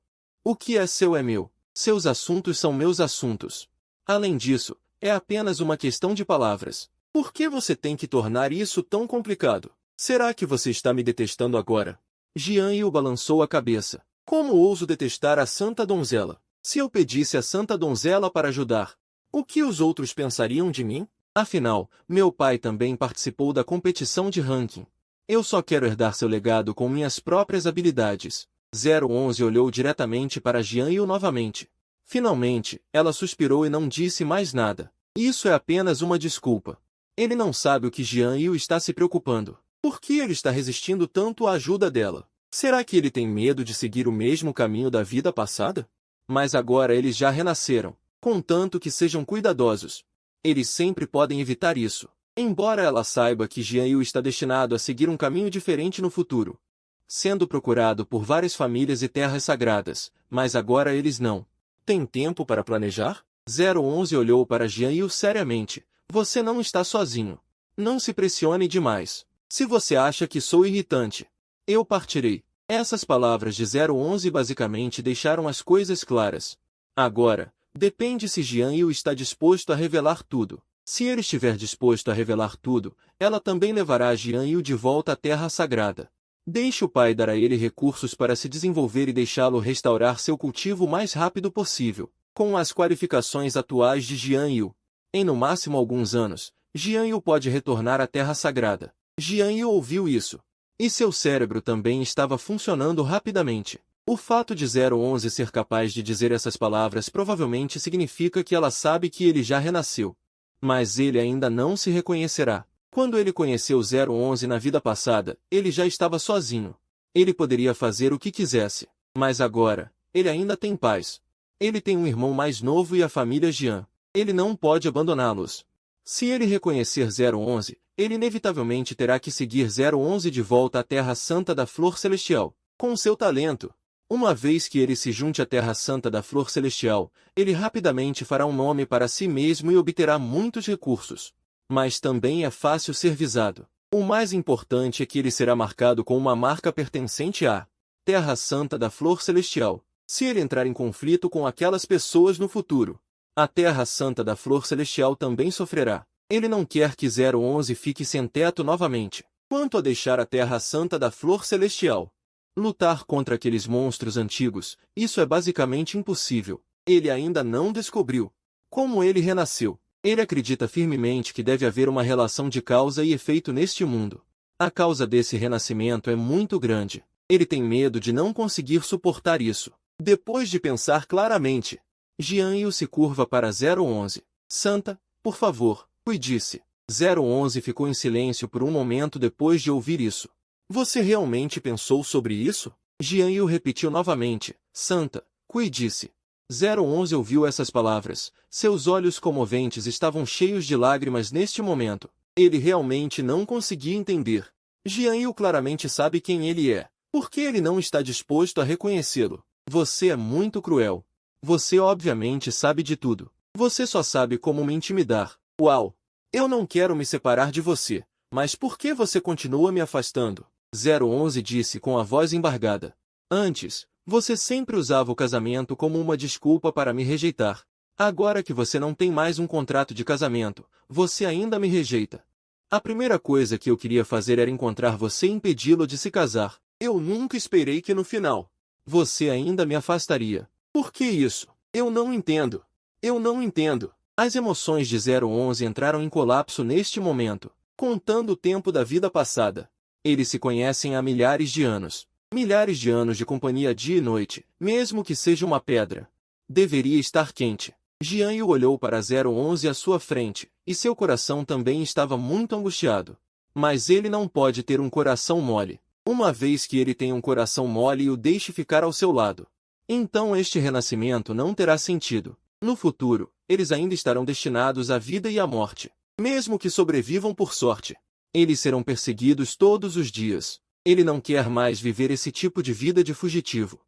O que é seu é meu. Seus assuntos são meus assuntos. Além disso, é apenas uma questão de palavras. Por que você tem que tornar isso tão complicado? Será que você está me detestando agora? Jian Yu balançou a cabeça. Como ouso detestar a Santa Donzela? Se eu pedisse a Santa Donzela para ajudar, o que os outros pensariam de mim? Afinal, meu pai também participou da competição de ranking. Eu só quero herdar seu legado com minhas próprias habilidades. 011 olhou diretamente para Jian Yu novamente. Finalmente, ela suspirou e não disse mais nada. Isso é apenas uma desculpa. Ele não sabe o que Jian Yu está se preocupando. Por que ele está resistindo tanto à ajuda dela? Será que ele tem medo de seguir o mesmo caminho da vida passada? Mas agora eles já renasceram. Contanto que sejam cuidadosos. Eles sempre podem evitar isso. Embora ela saiba que Jian Yu está destinado a seguir um caminho diferente no futuro, sendo procurado por várias famílias e terras sagradas, mas agora eles não têm tempo para planejar? 011 olhou para Jian Yu seriamente. Você não está sozinho. Não se pressione demais. Se você acha que sou irritante, eu partirei. Essas palavras de 011 basicamente deixaram as coisas claras. Agora, depende se Jian Yu está disposto a revelar tudo. Se ele estiver disposto a revelar tudo, ela também levará Jian Yu de volta à Terra Sagrada. Deixe o pai dar a ele recursos para se desenvolver e deixá-lo restaurar seu cultivo o mais rápido possível. Com as qualificações atuais de Jian Yu, em no máximo alguns anos, Jian Yu pode retornar à Terra Sagrada. Jian Yu ouviu isso. E seu cérebro também estava funcionando rapidamente. O fato de 011 ser capaz de dizer essas palavras provavelmente significa que ela sabe que ele já renasceu. Mas ele ainda não se reconhecerá. Quando ele conheceu 011 na vida passada, ele já estava sozinho. Ele poderia fazer o que quisesse. Mas agora, ele ainda tem paz. Ele tem um irmão mais novo e a família Jian. Ele não pode abandoná-los. Se ele reconhecer 011, ele inevitavelmente terá que seguir 011 de volta à Terra Santa da Flor Celestial. Com seu talento, uma vez que ele se junte à Terra Santa da Flor Celestial, ele rapidamente fará um nome para si mesmo e obterá muitos recursos. Mas também é fácil ser visado. O mais importante é que ele será marcado com uma marca pertencente à Terra Santa da Flor Celestial. Se ele entrar em conflito com aquelas pessoas no futuro, a Terra Santa da Flor Celestial também sofrerá. Ele não quer que 011 fique sem teto novamente. Quanto a deixar a Terra Santa da Flor Celestial, lutar contra aqueles monstros antigos, isso é basicamente impossível. Ele ainda não descobriu como ele renasceu. Ele acredita firmemente que deve haver uma relação de causa e efeito neste mundo. A causa desse renascimento é muito grande. Ele tem medo de não conseguir suportar isso. Depois de pensar claramente, Jian Yu se curva para 011. Santa, por favor, cuide-se. 011 ficou em silêncio por um momento depois de ouvir isso. Você realmente pensou sobre isso? Jian Yu repetiu novamente. Santa, cuide-se. 011 ouviu essas palavras. Seus olhos comoventes estavam cheios de lágrimas neste momento. Ele realmente não conseguia entender. Jian Yu claramente sabe quem ele é. Por que ele não está disposto a reconhecê-lo? Você é muito cruel. Você obviamente sabe de tudo. Você só sabe como me intimidar. Uau! Eu não quero me separar de você. Mas por que você continua me afastando? 011 disse com a voz embargada. Antes, Você sempre usava o casamento como uma desculpa para me rejeitar. Agora que você não tem mais um contrato de casamento, você ainda me rejeita. A primeira coisa que eu queria fazer era encontrar você e impedi-lo de se casar. Eu nunca esperei que no final, você ainda me afastaria. Por que isso? Eu não entendo. Eu não entendo. As emoções de 011 entraram em colapso neste momento, contando o tempo da vida passada. Eles se conhecem há milhares de anos. Milhares de anos de companhia dia e noite, mesmo que seja uma pedra. Deveria estar quente. Jian Yu olhou para 011 à sua frente, e seu coração também estava muito angustiado. Mas ele não pode ter um coração mole. Uma vez que ele tem um coração mole e o deixe ficar ao seu lado, então este renascimento não terá sentido. No futuro, eles ainda estarão destinados à vida e à morte. Mesmo que sobrevivam por sorte, eles serão perseguidos todos os dias. Ele não quer mais viver esse tipo de vida de fugitivo.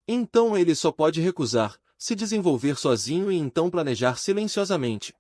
Então ele só pode recusar, se desenvolver sozinho e então planejar silenciosamente.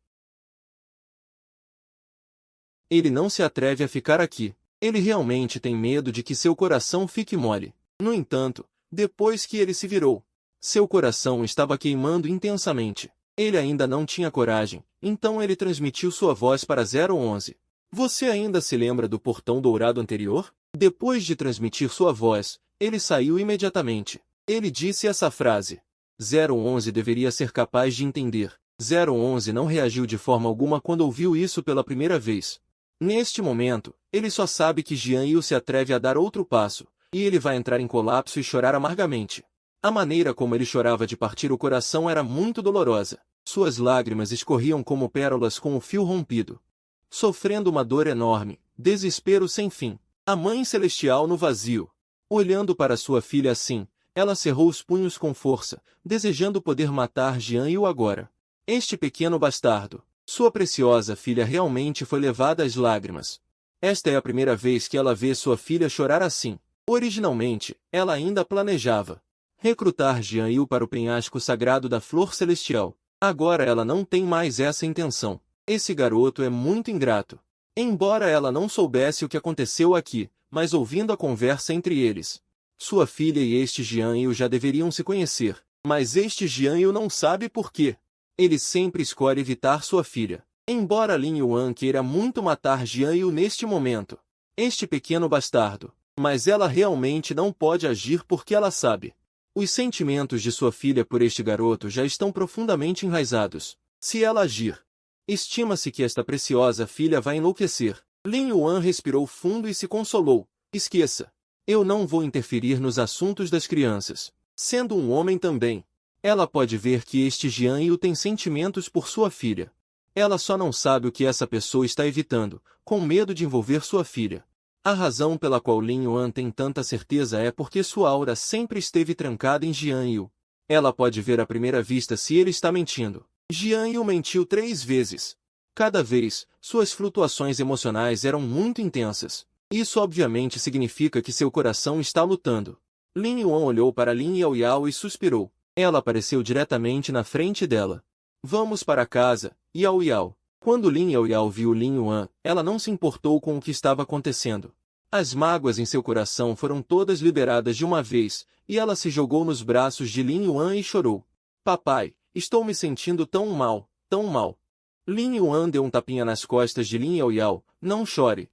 Ele não se atreve a ficar aqui. Ele realmente tem medo de que seu coração fique mole. No entanto, depois que ele se virou, seu coração estava queimando intensamente. Ele ainda não tinha coragem, então ele transmitiu sua voz para 011. Você ainda se lembra do portão dourado anterior? Depois de transmitir sua voz, ele saiu imediatamente. Ele disse essa frase. 011 deveria ser capaz de entender. 011 não reagiu de forma alguma quando ouviu isso pela primeira vez. Neste momento, ele só sabe que Jian Yu se atreve a dar outro passo, e ele vai entrar em colapso e chorar amargamente. A maneira como ele chorava de partir o coração era muito dolorosa. Suas lágrimas escorriam como pérolas com o fio rompido. Sofrendo uma dor enorme, desespero sem fim. A Mãe Celestial no vazio. Olhando para sua filha assim, ela cerrou os punhos com força, desejando poder matar Jian Yu agora. Este pequeno bastardo, sua preciosa filha realmente foi levada às lágrimas. Esta é a primeira vez que ela vê sua filha chorar assim. Originalmente, ela ainda planejava recrutar Jian Yu para o penhasco sagrado da Flor Celestial. Agora ela não tem mais essa intenção. Esse garoto é muito ingrato. Embora ela não soubesse o que aconteceu aqui, mas ouvindo a conversa entre eles, sua filha e este Jian Yu já deveriam se conhecer, mas este Jian Yu não sabe por quê. Ele sempre escolhe evitar sua filha. Embora Lin Yuan queira muito matar Jian Yu neste momento, este pequeno bastardo, mas ela realmente não pode agir porque ela sabe. Os sentimentos de sua filha por este garoto já estão profundamente enraizados. Se ela agir, estima-se que esta preciosa filha vai enlouquecer. Lin Yuan respirou fundo e se consolou. Esqueça. Eu não vou interferir nos assuntos das crianças. Sendo um homem também, ela pode ver que este Jian Yu tem sentimentos por sua filha. Ela só não sabe o que essa pessoa está evitando, com medo de envolver sua filha. A razão pela qual Lin Yuan tem tanta certeza é porque sua aura sempre esteve trancada em Jian Yu. Ela pode ver à primeira vista se ele está mentindo. Jian Yu mentiu 3 vezes. Cada vez, suas flutuações emocionais eram muito intensas. Isso obviamente significa que seu coração está lutando. Lin Yuan olhou para Lin Yaoyao e suspirou. Ela apareceu diretamente na frente dela. Vamos para casa, Yaoyao. Quando Lin Yaoyao viu Lin Yuan, ela não se importou com o que estava acontecendo. As mágoas em seu coração foram todas liberadas de uma vez, e ela se jogou nos braços de Lin Yuan e chorou. Papai, estou me sentindo tão mal, tão mal. Lin Yuan deu um tapinha nas costas de Lin Yaoyao. Não chore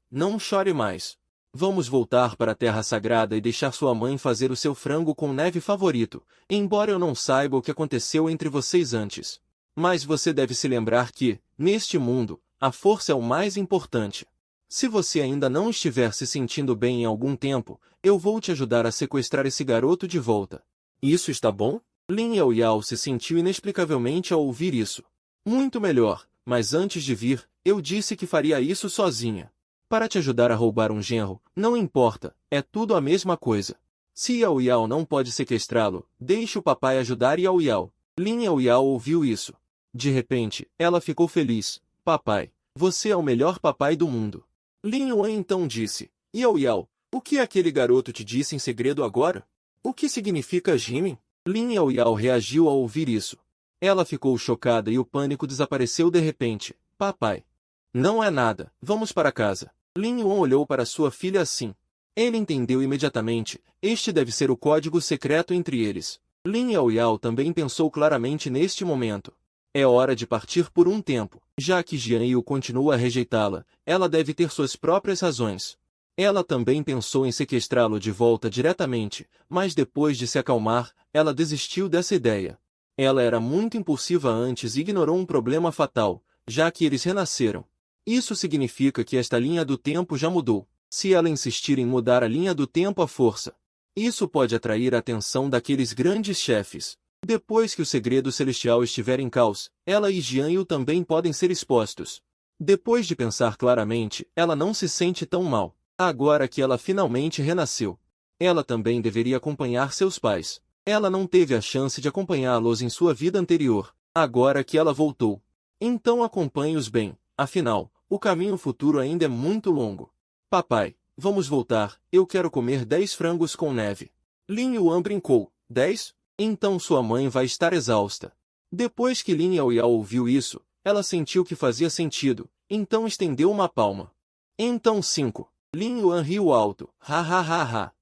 mais. Vamos voltar para a Terra Sagrada e deixar sua mãe fazer o seu frango com neve favorito, embora eu não saiba o que aconteceu entre vocês antes. Mas você deve se lembrar que, neste mundo, a força é o mais importante. Se você ainda não estiver se sentindo bem em algum tempo, eu vou te ajudar a sequestrar esse garoto de volta. Isso está bom? Lin Yaoyao se sentiu inexplicavelmente ao ouvir isso. Muito melhor, mas antes de vir, eu disse que faria isso sozinha. Para te ajudar a roubar um genro, não importa, é tudo a mesma coisa. Se Yaoyao não pode sequestrá-lo, deixe o papai ajudar Yaoyao. Lin Yaoyao ouviu isso. De repente, ela ficou feliz. Papai, você é o melhor papai do mundo. Lin Yuan então disse. Yaoyao, o que aquele garoto te disse em segredo agora? O que significa Jimin? Lin Yaoyao reagiu ao ouvir isso. Ela ficou chocada e o pânico desapareceu de repente. Papai. Não é nada, vamos para casa. Lin Yuan olhou para sua filha assim. Ele entendeu imediatamente, este deve ser o código secreto entre eles. Lin Yaoyao também pensou claramente neste momento. É hora de partir por um tempo. Já que Jian Yu continua a rejeitá-la, ela deve ter suas próprias razões. Ela também pensou em sequestrá-lo de volta diretamente, mas depois de se acalmar, ela desistiu dessa ideia. Ela era muito impulsiva antes e ignorou um problema fatal, já que eles renasceram. Isso significa que esta linha do tempo já mudou. Se ela insistir em mudar a linha do tempo à força, isso pode atrair a atenção daqueles grandes chefes. Depois que o segredo celestial estiver em caos, ela e Jian Yu também podem ser expostos. Depois de pensar claramente, ela não se sente tão mal. Agora que ela finalmente renasceu, ela também deveria acompanhar seus pais. Ela não teve a chance de acompanhá-los em sua vida anterior, agora que ela voltou. Então acompanhe-os bem, afinal, o caminho futuro ainda é muito longo. Papai, vamos voltar, eu quero comer 10 frangos com neve. Lin Yuan brincou, 10? Então sua mãe vai estar exausta. Depois que Lin Yaoyao ouviu isso, ela sentiu que fazia sentido, então estendeu uma palma. Então 5. Lin Yuan riu alto, ha ha ha ha.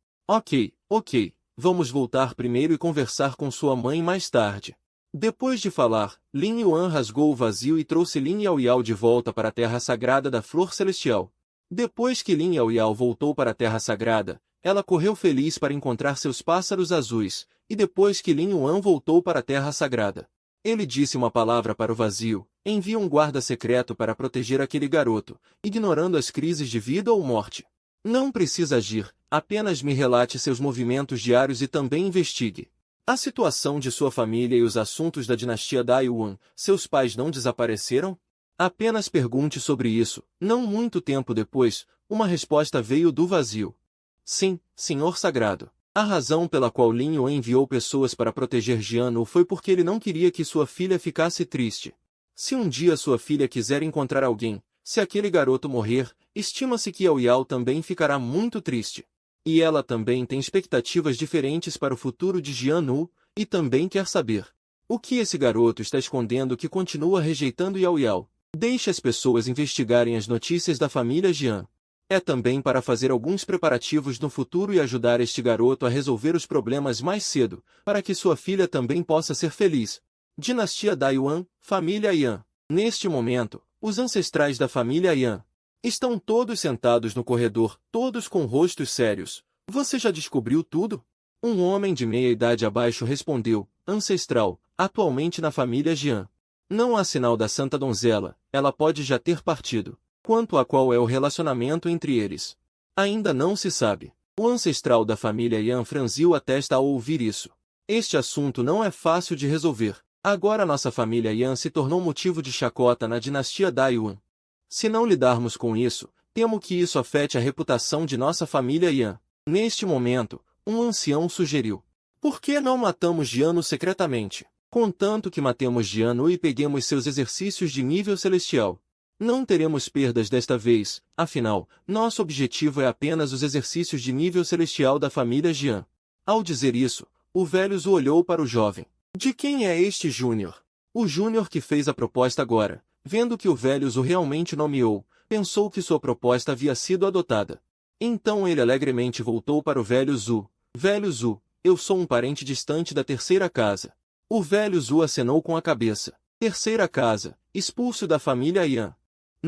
Ok, vamos voltar primeiro e conversar com sua mãe mais tarde. Depois de falar, Lin Yuan rasgou o vazio e trouxe Lin Yaoyao de volta para a terra sagrada da flor celestial. Depois que Lin Yaoyao voltou para a terra sagrada, ela correu feliz para encontrar seus pássaros azuis, e depois que Lin Yuan voltou para a terra sagrada, ele disse uma palavra para o vazio, envia um guarda secreto para proteger aquele garoto, ignorando as crises de vida ou morte. Não precisa agir, apenas me relate seus movimentos diários e também investigue a situação de sua família e os assuntos da dinastia Dayuan. Seus pais não desapareceram? Apenas pergunte sobre isso. Não muito tempo depois, uma resposta veio do vazio. Sim, Senhor Sagrado. A razão pela qual Lin Yuan enviou pessoas para proteger Jian Yu foi porque ele não queria que sua filha ficasse triste. Se um dia sua filha quiser encontrar alguém, se aquele garoto morrer, estima-se que Yao Yao também ficará muito triste. E ela também tem expectativas diferentes para o futuro de Jian Yu, e também quer saber o que esse garoto está escondendo que continua rejeitando Yao Yao. Deixe as pessoas investigarem as notícias da família Jian. É também para fazer alguns preparativos no futuro e ajudar este garoto a resolver os problemas mais cedo, para que sua filha também possa ser feliz. Dinastia Dayuan, família Yan. Neste momento, os ancestrais da família Yan estão todos sentados no corredor, todos com rostos sérios. Você já descobriu tudo? Um homem de meia idade abaixo respondeu, ancestral, atualmente na família Jian. Não há sinal da Santa Donzela, ela pode já ter partido. Quanto a qual é o relacionamento entre eles, ainda não se sabe. O ancestral da família Yan franziu a testa ao ouvir isso. Este assunto não é fácil de resolver. Agora nossa família Yan se tornou motivo de chacota na dinastia Dayuan. Se não lidarmos com isso, temo que isso afete a reputação de nossa família Yan. Neste momento, um ancião sugeriu: por que não matamos Jian Yu secretamente? Contanto que matemos Jian Yu e peguemos seus exercícios de nível celestial, não teremos perdas desta vez, afinal, nosso objetivo é apenas os exercícios de nível celestial da família Jian. Ao dizer isso, o velho Zhu olhou para o jovem. De quem é este Júnior? O Júnior que fez a proposta agora, vendo que o velho Zhu realmente nomeou, pensou que sua proposta havia sido adotada. Então ele alegremente voltou para o velho Zhu. Velho Zhu, eu sou um parente distante da terceira casa. O velho Zhu acenou com a cabeça. Terceira casa, expulso da família Yan.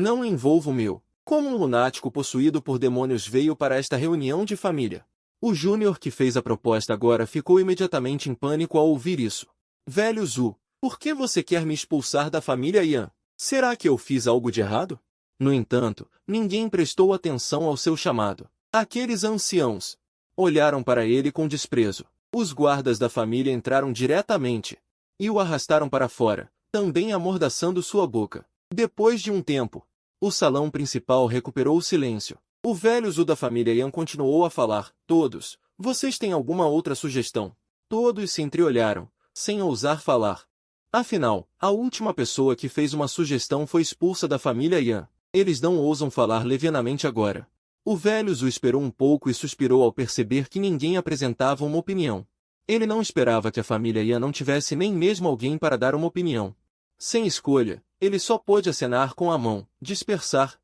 Não envolvo o meu. Como um lunático possuído por demônios veio para esta reunião de família? O Júnior que fez a proposta agora ficou imediatamente em pânico ao ouvir isso. Velho Zhu, por que você quer me expulsar da família Yan? Será que eu fiz algo de errado? No entanto, ninguém prestou atenção ao seu chamado. Aqueles anciãos olharam para ele com desprezo. Os guardas da família entraram diretamente e o arrastaram para fora, também amordaçando sua boca. Depois de um tempo, o salão principal recuperou o silêncio. O velho Zhu da família Yan continuou a falar. Todos, vocês têm alguma outra sugestão? Todos se entreolharam, sem ousar falar. Afinal, a última pessoa que fez uma sugestão foi expulsa da família Yan. Eles não ousam falar levianamente agora. O velho Zhu esperou um pouco e suspirou ao perceber que ninguém apresentava uma opinião. Ele não esperava que a família Yan não tivesse nem mesmo alguém para dar uma opinião. Sem escolha, ele só pôde acenar com a mão. Dispersar.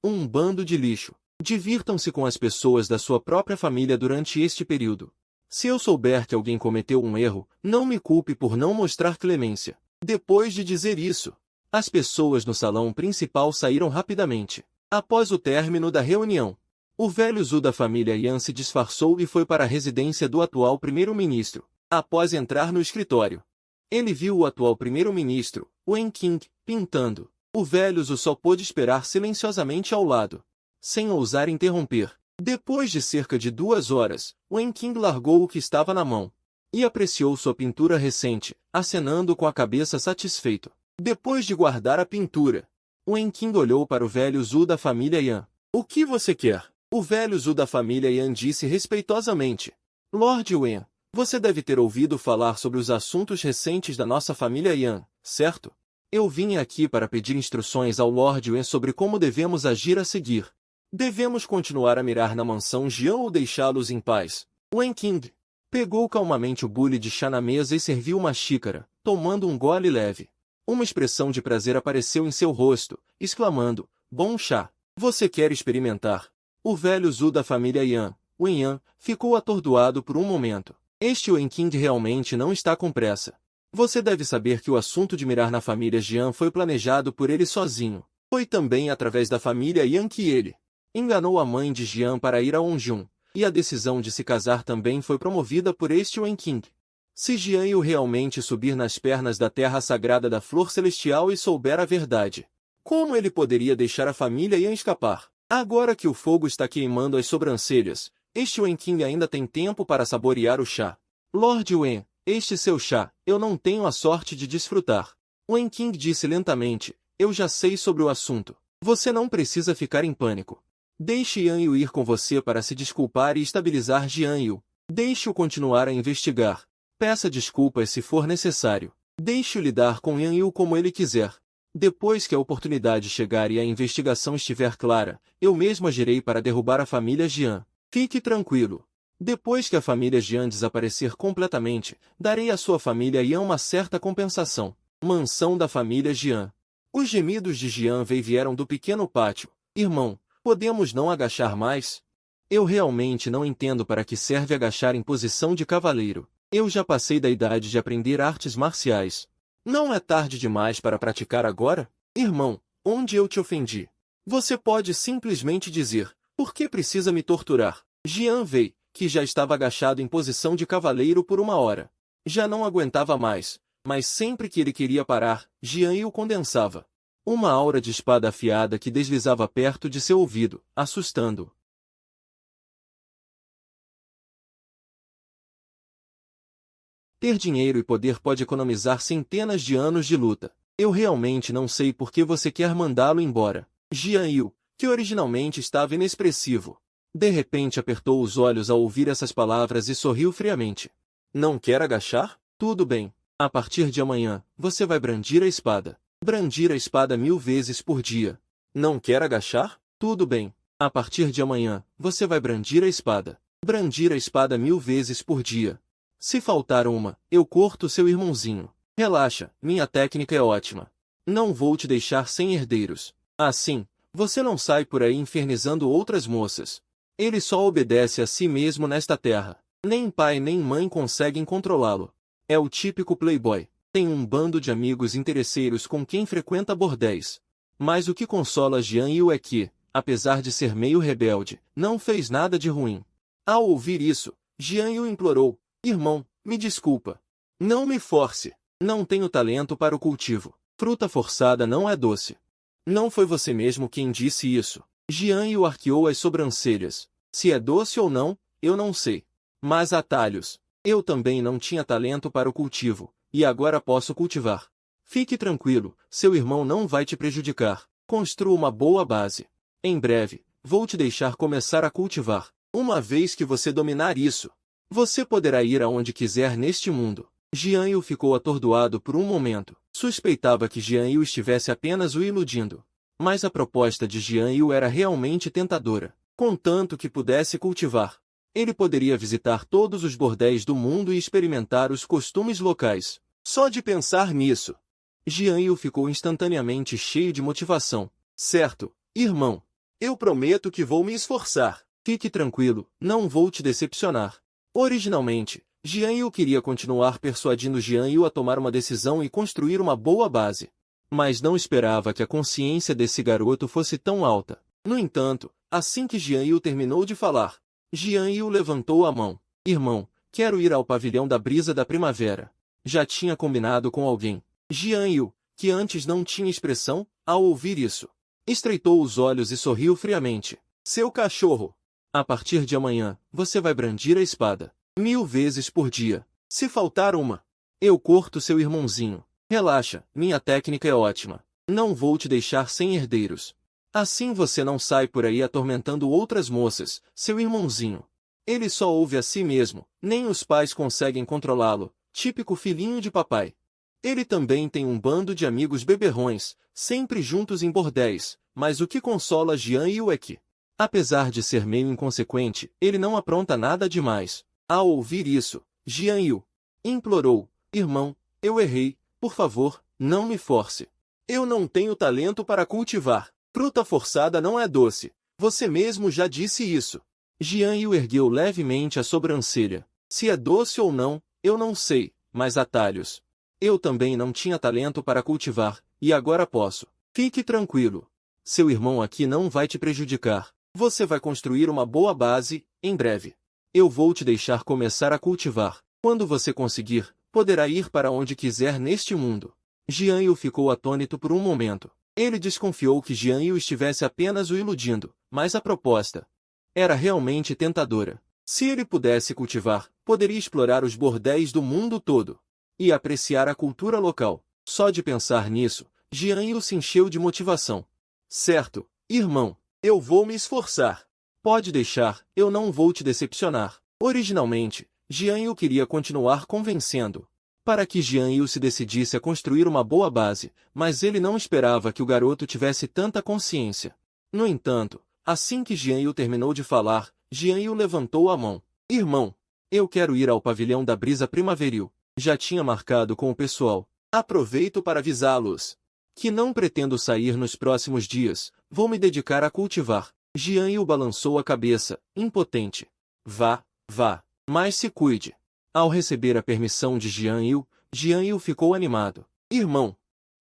Um bando de lixo. Divirtam-se com as pessoas da sua própria família durante este período. Se eu souber que alguém cometeu um erro, não me culpe por não mostrar clemência. Depois de dizer isso, as pessoas no salão principal saíram rapidamente. Após o término da reunião, o velho Zhu da família Yan se disfarçou e foi para a residência do atual primeiro-ministro. Após entrar no escritório, ele viu o atual primeiro-ministro, Wen Qing, pintando. O velho Zhu só pôde esperar silenciosamente ao lado, sem ousar interromper. Depois de cerca de 2 horas, Wen Qing largou o que estava na mão e apreciou sua pintura recente, acenando com a cabeça satisfeito. Depois de guardar a pintura, Wen Qing olhou para o velho Zhu da família Yan. O que você quer? O velho Zhu da família Yan disse respeitosamente. Lord Wen, você deve ter ouvido falar sobre os assuntos recentes da nossa família Yan, certo? Eu vim aqui para pedir instruções ao Lord Wen sobre como devemos agir a seguir. Devemos continuar a mirar na mansão Jian ou deixá-los em paz? Wen Qing pegou calmamente o bule de chá na mesa e serviu uma xícara, tomando um gole leve. Uma expressão de prazer apareceu em seu rosto, exclamando, bom chá. Você quer experimentar? O velho Zhu da família Yan, Wen Yan, ficou atordoado por um momento. Este Wen Qing realmente não está com pressa. Você deve saber que o assunto de mirar na família Jian foi planejado por ele sozinho. Foi também através da família Yan que ele enganou a mãe de Jian para ir a Onjun, e a decisão de se casar também foi promovida por este Wen Qing. Se Jian Yu realmente subir nas pernas da terra sagrada da flor celestial e souber a verdade, como ele poderia deixar a família Yan escapar? Agora que o fogo está queimando as sobrancelhas, este Wen Qing ainda tem tempo para saborear o chá. Lord Wen, este seu chá, eu não tenho a sorte de desfrutar. Wen Qing disse lentamente, eu já sei sobre o assunto. Você não precisa ficar em pânico. Deixe Yan Yu ir com você para se desculpar e estabilizar Jian Yu. Deixe-o continuar a investigar. Peça desculpas se for necessário. Deixe-o lidar com Yan Yu como ele quiser. Depois que a oportunidade chegar e a investigação estiver clara, eu mesmo agirei para derrubar a família Jian. Fique tranquilo. Depois que a família Jian desaparecer completamente, darei à sua família Yan uma certa compensação. Mansão da família Jian. Os gemidos de Jian Wei vieram do pequeno pátio. Irmão, podemos não agachar mais? Eu realmente não entendo para que serve agachar em posição de cavaleiro. Eu já passei da idade de aprender artes marciais. Não é tarde demais para praticar agora? Irmão, onde eu te ofendi? Você pode simplesmente dizer, por que precisa me torturar? Jian Wei, que já estava agachado em posição de cavaleiro por 1 hora, já não aguentava mais, mas sempre que ele queria parar, Jian Yu condensava uma aura de espada afiada que deslizava perto de seu ouvido, assustando-o. Ter dinheiro e poder pode economizar centenas de anos de luta. Eu realmente não sei por que você quer mandá-lo embora. Jian Yu, que originalmente estava inexpressivo, de repente apertou os olhos ao ouvir essas palavras e sorriu friamente. Não quer agachar? Tudo bem. A partir de amanhã, você vai brandir a espada. Brandir a espada 1000 vezes por dia. Não quer agachar? Tudo bem. A partir de amanhã, você vai brandir a espada. Brandir a espada 1000 vezes por dia. Se faltar uma, eu corto seu irmãozinho. Relaxa, minha técnica é ótima. Não vou te deixar sem herdeiros. Assim, você não sai por aí infernizando outras moças. Ele só obedece a si mesmo nesta terra. Nem pai nem mãe conseguem controlá-lo. É o típico playboy. Tem um bando de amigos interesseiros com quem frequenta bordéis. Mas o que consola Jian Yu é que, apesar de ser meio rebelde, não fez nada de ruim. Ao ouvir isso, Jian Yu implorou, irmão, me desculpa. Não me force. Não tenho talento para o cultivo. Fruta forçada não é doce. Não foi você mesmo quem disse isso. Jian Yu arqueou as sobrancelhas. Se é doce ou não, eu não sei. Mas atalhos. Eu também não tinha talento para o cultivo, e agora posso cultivar. Fique tranquilo, seu irmão não vai te prejudicar. Construa uma boa base. Em breve, vou te deixar começar a cultivar. Uma vez que você dominar isso, você poderá ir aonde quiser neste mundo. Jian Yu ficou atordoado por um momento. Suspeitava que Jian Yu estivesse apenas o iludindo. Mas a proposta de Jian Yu era realmente tentadora. Contanto que pudesse cultivar, ele poderia visitar todos os bordéis do mundo e experimentar os costumes locais. Só de pensar nisso, Jian Yu ficou instantaneamente cheio de motivação. Certo, irmão. Eu prometo que vou me esforçar. Fique tranquilo, não vou te decepcionar. Originalmente, Jian Yu queria continuar persuadindo Jian Yu a tomar uma decisão e construir uma boa base. Mas não esperava que a consciência desse garoto fosse tão alta. No entanto, assim que Jian Yu terminou de falar, Jian Yu levantou a mão. Irmão, quero ir ao pavilhão da brisa da primavera. Já tinha combinado com alguém. Jian Yu, que antes não tinha expressão, ao ouvir isso, estreitou os olhos e sorriu friamente. Seu cachorro! A partir de amanhã, você vai brandir a espada 1000 vezes por dia. Se faltar uma, eu corto seu irmãozinho. Relaxa, minha técnica é ótima. Não vou te deixar sem herdeiros. Assim você não sai por aí atormentando outras moças, seu irmãozinho. Ele só ouve a si mesmo, nem os pais conseguem controlá-lo, típico filhinho de papai. Ele também tem um bando de amigos beberrões, sempre juntos em bordéis, mas o que consola Jian Yu é que, apesar de ser meio inconsequente, ele não apronta nada demais. Ao ouvir isso, Jian Yu implorou, irmão, eu errei, por favor, não me force. Eu não tenho talento para cultivar. Fruta forçada não é doce. Você mesmo já disse isso. Jian Yu ergueu levemente a sobrancelha. Se é doce ou não, eu não sei, mas atalhos. Eu também não tinha talento para cultivar, e agora posso. Fique tranquilo. Seu irmão aqui não vai te prejudicar. Você vai construir uma boa base, em breve. Eu vou te deixar começar a cultivar. Quando você conseguir, poderá ir para onde quiser neste mundo. Jian Yu ficou atônito por um momento. Ele desconfiou que Jian Yu estivesse apenas o iludindo, mas a proposta era realmente tentadora. Se ele pudesse cultivar, poderia explorar os bordéis do mundo todo e apreciar a cultura local. Só de pensar nisso, Jian Yu se encheu de motivação. Certo, irmão, eu vou me esforçar. Pode deixar, eu não vou te decepcionar. Originalmente, Jian Yu queria continuar convencendo para que Jian Yu se decidisse a construir uma boa base, mas ele não esperava que o garoto tivesse tanta consciência. No entanto, assim que Jian Yu terminou de falar, Jian Yu levantou a mão. Irmão, eu quero ir ao pavilhão da brisa primaveril. Já tinha marcado com o pessoal. Aproveito para avisá-los que não pretendo sair nos próximos dias, vou me dedicar a cultivar. Jian Yu balançou a cabeça, impotente. Vá, mas se cuide. Ao receber a permissão de Jian Yu ficou animado. Irmão,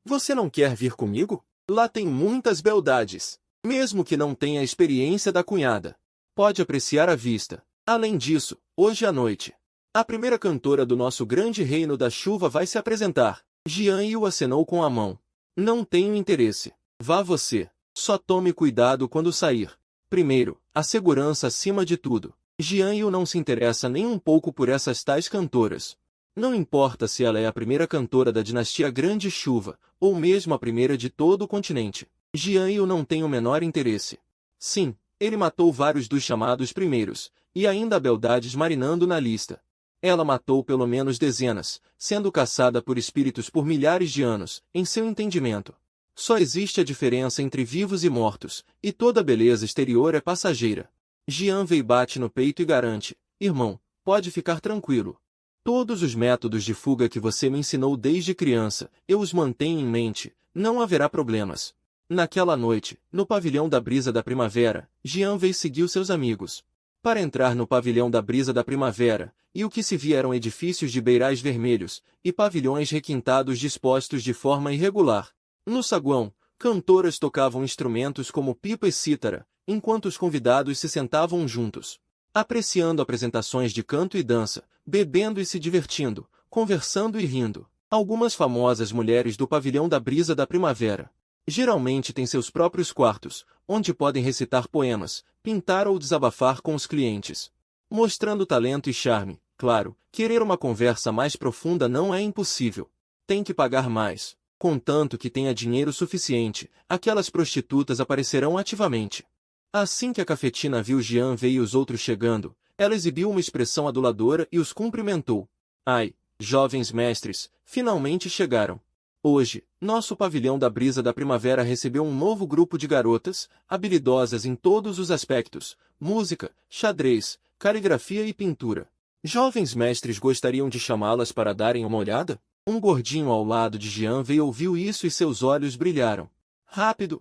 você não quer vir comigo? Lá tem muitas beldades. Mesmo que não tenha a experiência da cunhada, pode apreciar a vista. Além disso, hoje à noite, a primeira cantora do nosso grande reino da chuva vai se apresentar. Jian Yu acenou com a mão. Não tenho interesse. Vá você. Só tome cuidado quando sair. Primeiro, a segurança acima de tudo. Jian Yu não se interessa nem um pouco por essas tais cantoras. Não importa se ela é a primeira cantora da dinastia Grande Chuva, ou mesmo a primeira de todo o continente. Jian Yu não tem o menor interesse. Sim, ele matou vários dos chamados primeiros, e ainda há beldades marinando na lista. Ela matou pelo menos dezenas, sendo caçada por espíritos por milhares de anos, em seu entendimento. Só existe a diferença entre vivos e mortos, e toda beleza exterior é passageira. Jian Wei bate no peito e garante, irmão, pode ficar tranquilo. Todos os métodos de fuga que você me ensinou desde criança, eu os mantenho em mente, não haverá problemas. Naquela noite, no pavilhão da brisa da primavera, Jian Wei seguiu seus amigos para entrar no pavilhão da brisa da primavera, e o que se via eram edifícios de beirais vermelhos, e pavilhões requintados dispostos de forma irregular. No saguão, cantoras tocavam instrumentos como pipa e cítara, enquanto os convidados se sentavam juntos, apreciando apresentações de canto e dança, bebendo e se divertindo, conversando e rindo. Algumas famosas mulheres do pavilhão da brisa da primavera geralmente têm seus próprios quartos, onde podem recitar poemas, pintar ou desabafar com os clientes. Mostrando talento e charme, claro, querer uma conversa mais profunda não é impossível. Tem que pagar mais. Contanto que tenha dinheiro suficiente, aquelas prostitutas aparecerão ativamente. Assim que a cafetina viu Jian Wei e os outros chegando, ela exibiu uma expressão aduladora e os cumprimentou. Ai, jovens mestres, finalmente chegaram. Hoje, nosso pavilhão da brisa da primavera recebeu um novo grupo de garotas, habilidosas em todos os aspectos, música, xadrez, caligrafia e pintura. Jovens mestres gostariam de chamá-las para darem uma olhada? Um gordinho ao lado de Jian Wei ouviu isso e seus olhos brilharam. Rápido,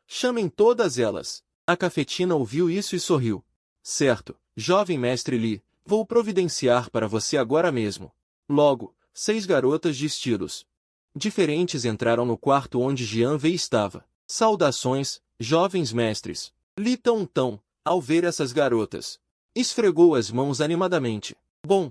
Chamem todas elas. A cafetina ouviu isso e sorriu. Certo, jovem mestre Li, vou providenciar para você agora mesmo. Logo, 6 garotas de estilos diferentes entraram no quarto onde Jian Wei estava. Saudações, jovens mestres. Li Tão, ao ver essas garotas, esfregou as mãos animadamente. Bom.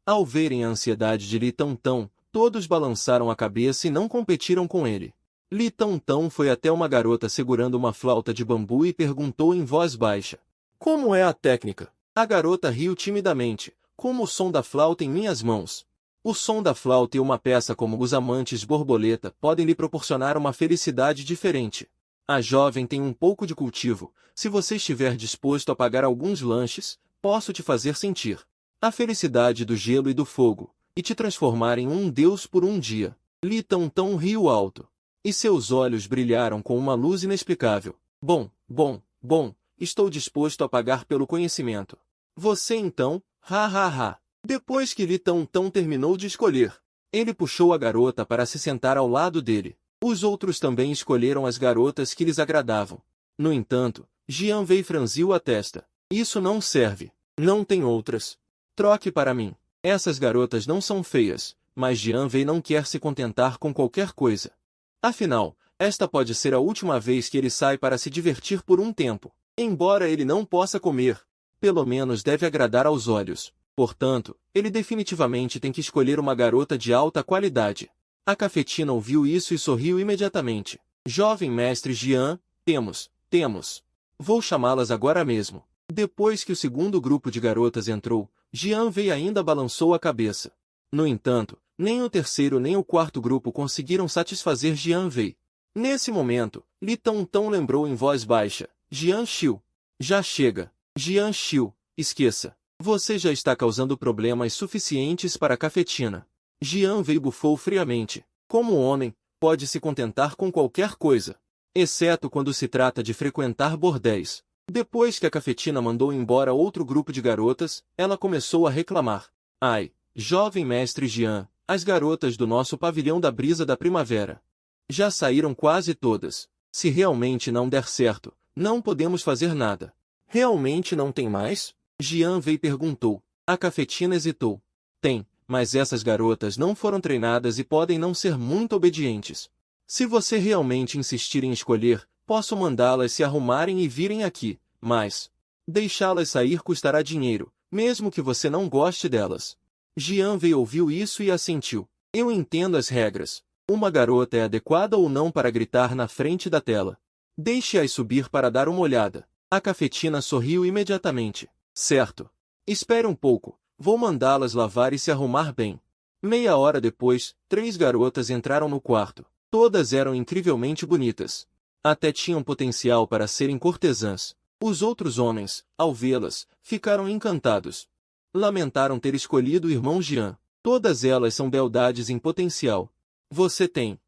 Ao verem a ansiedade de Li Tão, todos balançaram a cabeça e não competiram com ele. Li Tão foi até uma garota segurando uma flauta de bambu e perguntou em voz baixa: como é a técnica? A garota riu timidamente, como o som da flauta em minhas mãos. O som da flauta e uma peça como Os Amantes Borboleta podem lhe proporcionar uma felicidade diferente. A jovem tem um pouco de cultivo. Se você estiver disposto a pagar alguns lanches, posso te fazer sentir a felicidade do gelo e do fogo, e te transformar em um deus por um dia. Li Tão riu alto, e seus olhos brilharam com uma luz inexplicável. Bom, estou disposto a pagar pelo conhecimento. Você então, ha. Depois que Li Tão terminou de escolher, ele puxou a garota para se sentar ao lado dele. Os outros também escolheram as garotas que lhes agradavam. No entanto, Jian Wei franziu a testa. Isso não serve. Não tem outras. Troque para mim. Essas garotas não são feias, mas Jian Wei não quer se contentar com qualquer coisa. Afinal, esta pode ser a última vez que ele sai para se divertir por um tempo. Embora ele não possa comer, pelo menos deve agradar aos olhos. Portanto, ele definitivamente tem que escolher uma garota de alta qualidade. A cafetina ouviu isso e sorriu imediatamente. Jovem mestre Jian, temos. Vou chamá-las agora mesmo. Depois que o segundo grupo de garotas entrou, Jian Wei ainda balançou a cabeça. No entanto, nem o terceiro nem o quarto grupo conseguiram satisfazer Jian Wei. Nesse momento, Li Tão lembrou em voz baixa: Jian Xiu. Já chega. Jian Xiu, esqueça. Você já está causando problemas suficientes para a cafetina. Jian Wei bufou friamente. Como homem, pode se contentar com qualquer coisa, exceto quando se trata de frequentar bordéis. Depois que a cafetina mandou embora outro grupo de garotas, ela começou a reclamar. Ai, jovem mestre Jian, as garotas do nosso pavilhão da brisa da primavera já saíram quase todas. Se realmente não der certo, não podemos fazer nada. Realmente não tem mais? Jian Wei perguntou. A cafetina hesitou. Tem, mas essas garotas não foram treinadas e podem não ser muito obedientes. Se você realmente insistir em escolher, posso mandá-las se arrumarem e virem aqui, mas deixá-las sair custará dinheiro, mesmo que você não goste delas. Jian Wei ouviu isso e assentiu. Eu entendo as regras. Uma garota é adequada ou não para gritar na frente da tela. Deixe-as subir para dar uma olhada. A cafetina sorriu imediatamente. Certo. Espere um pouco. Vou mandá-las lavar e se arrumar bem. Meia hora depois, 3 garotas entraram no quarto. Todas eram incrivelmente bonitas. Até tinham potencial para serem cortesãs. Os outros homens, ao vê-las, ficaram encantados. Lamentaram ter escolhido o irmão Jian. Todas elas são beldades em potencial. Você tem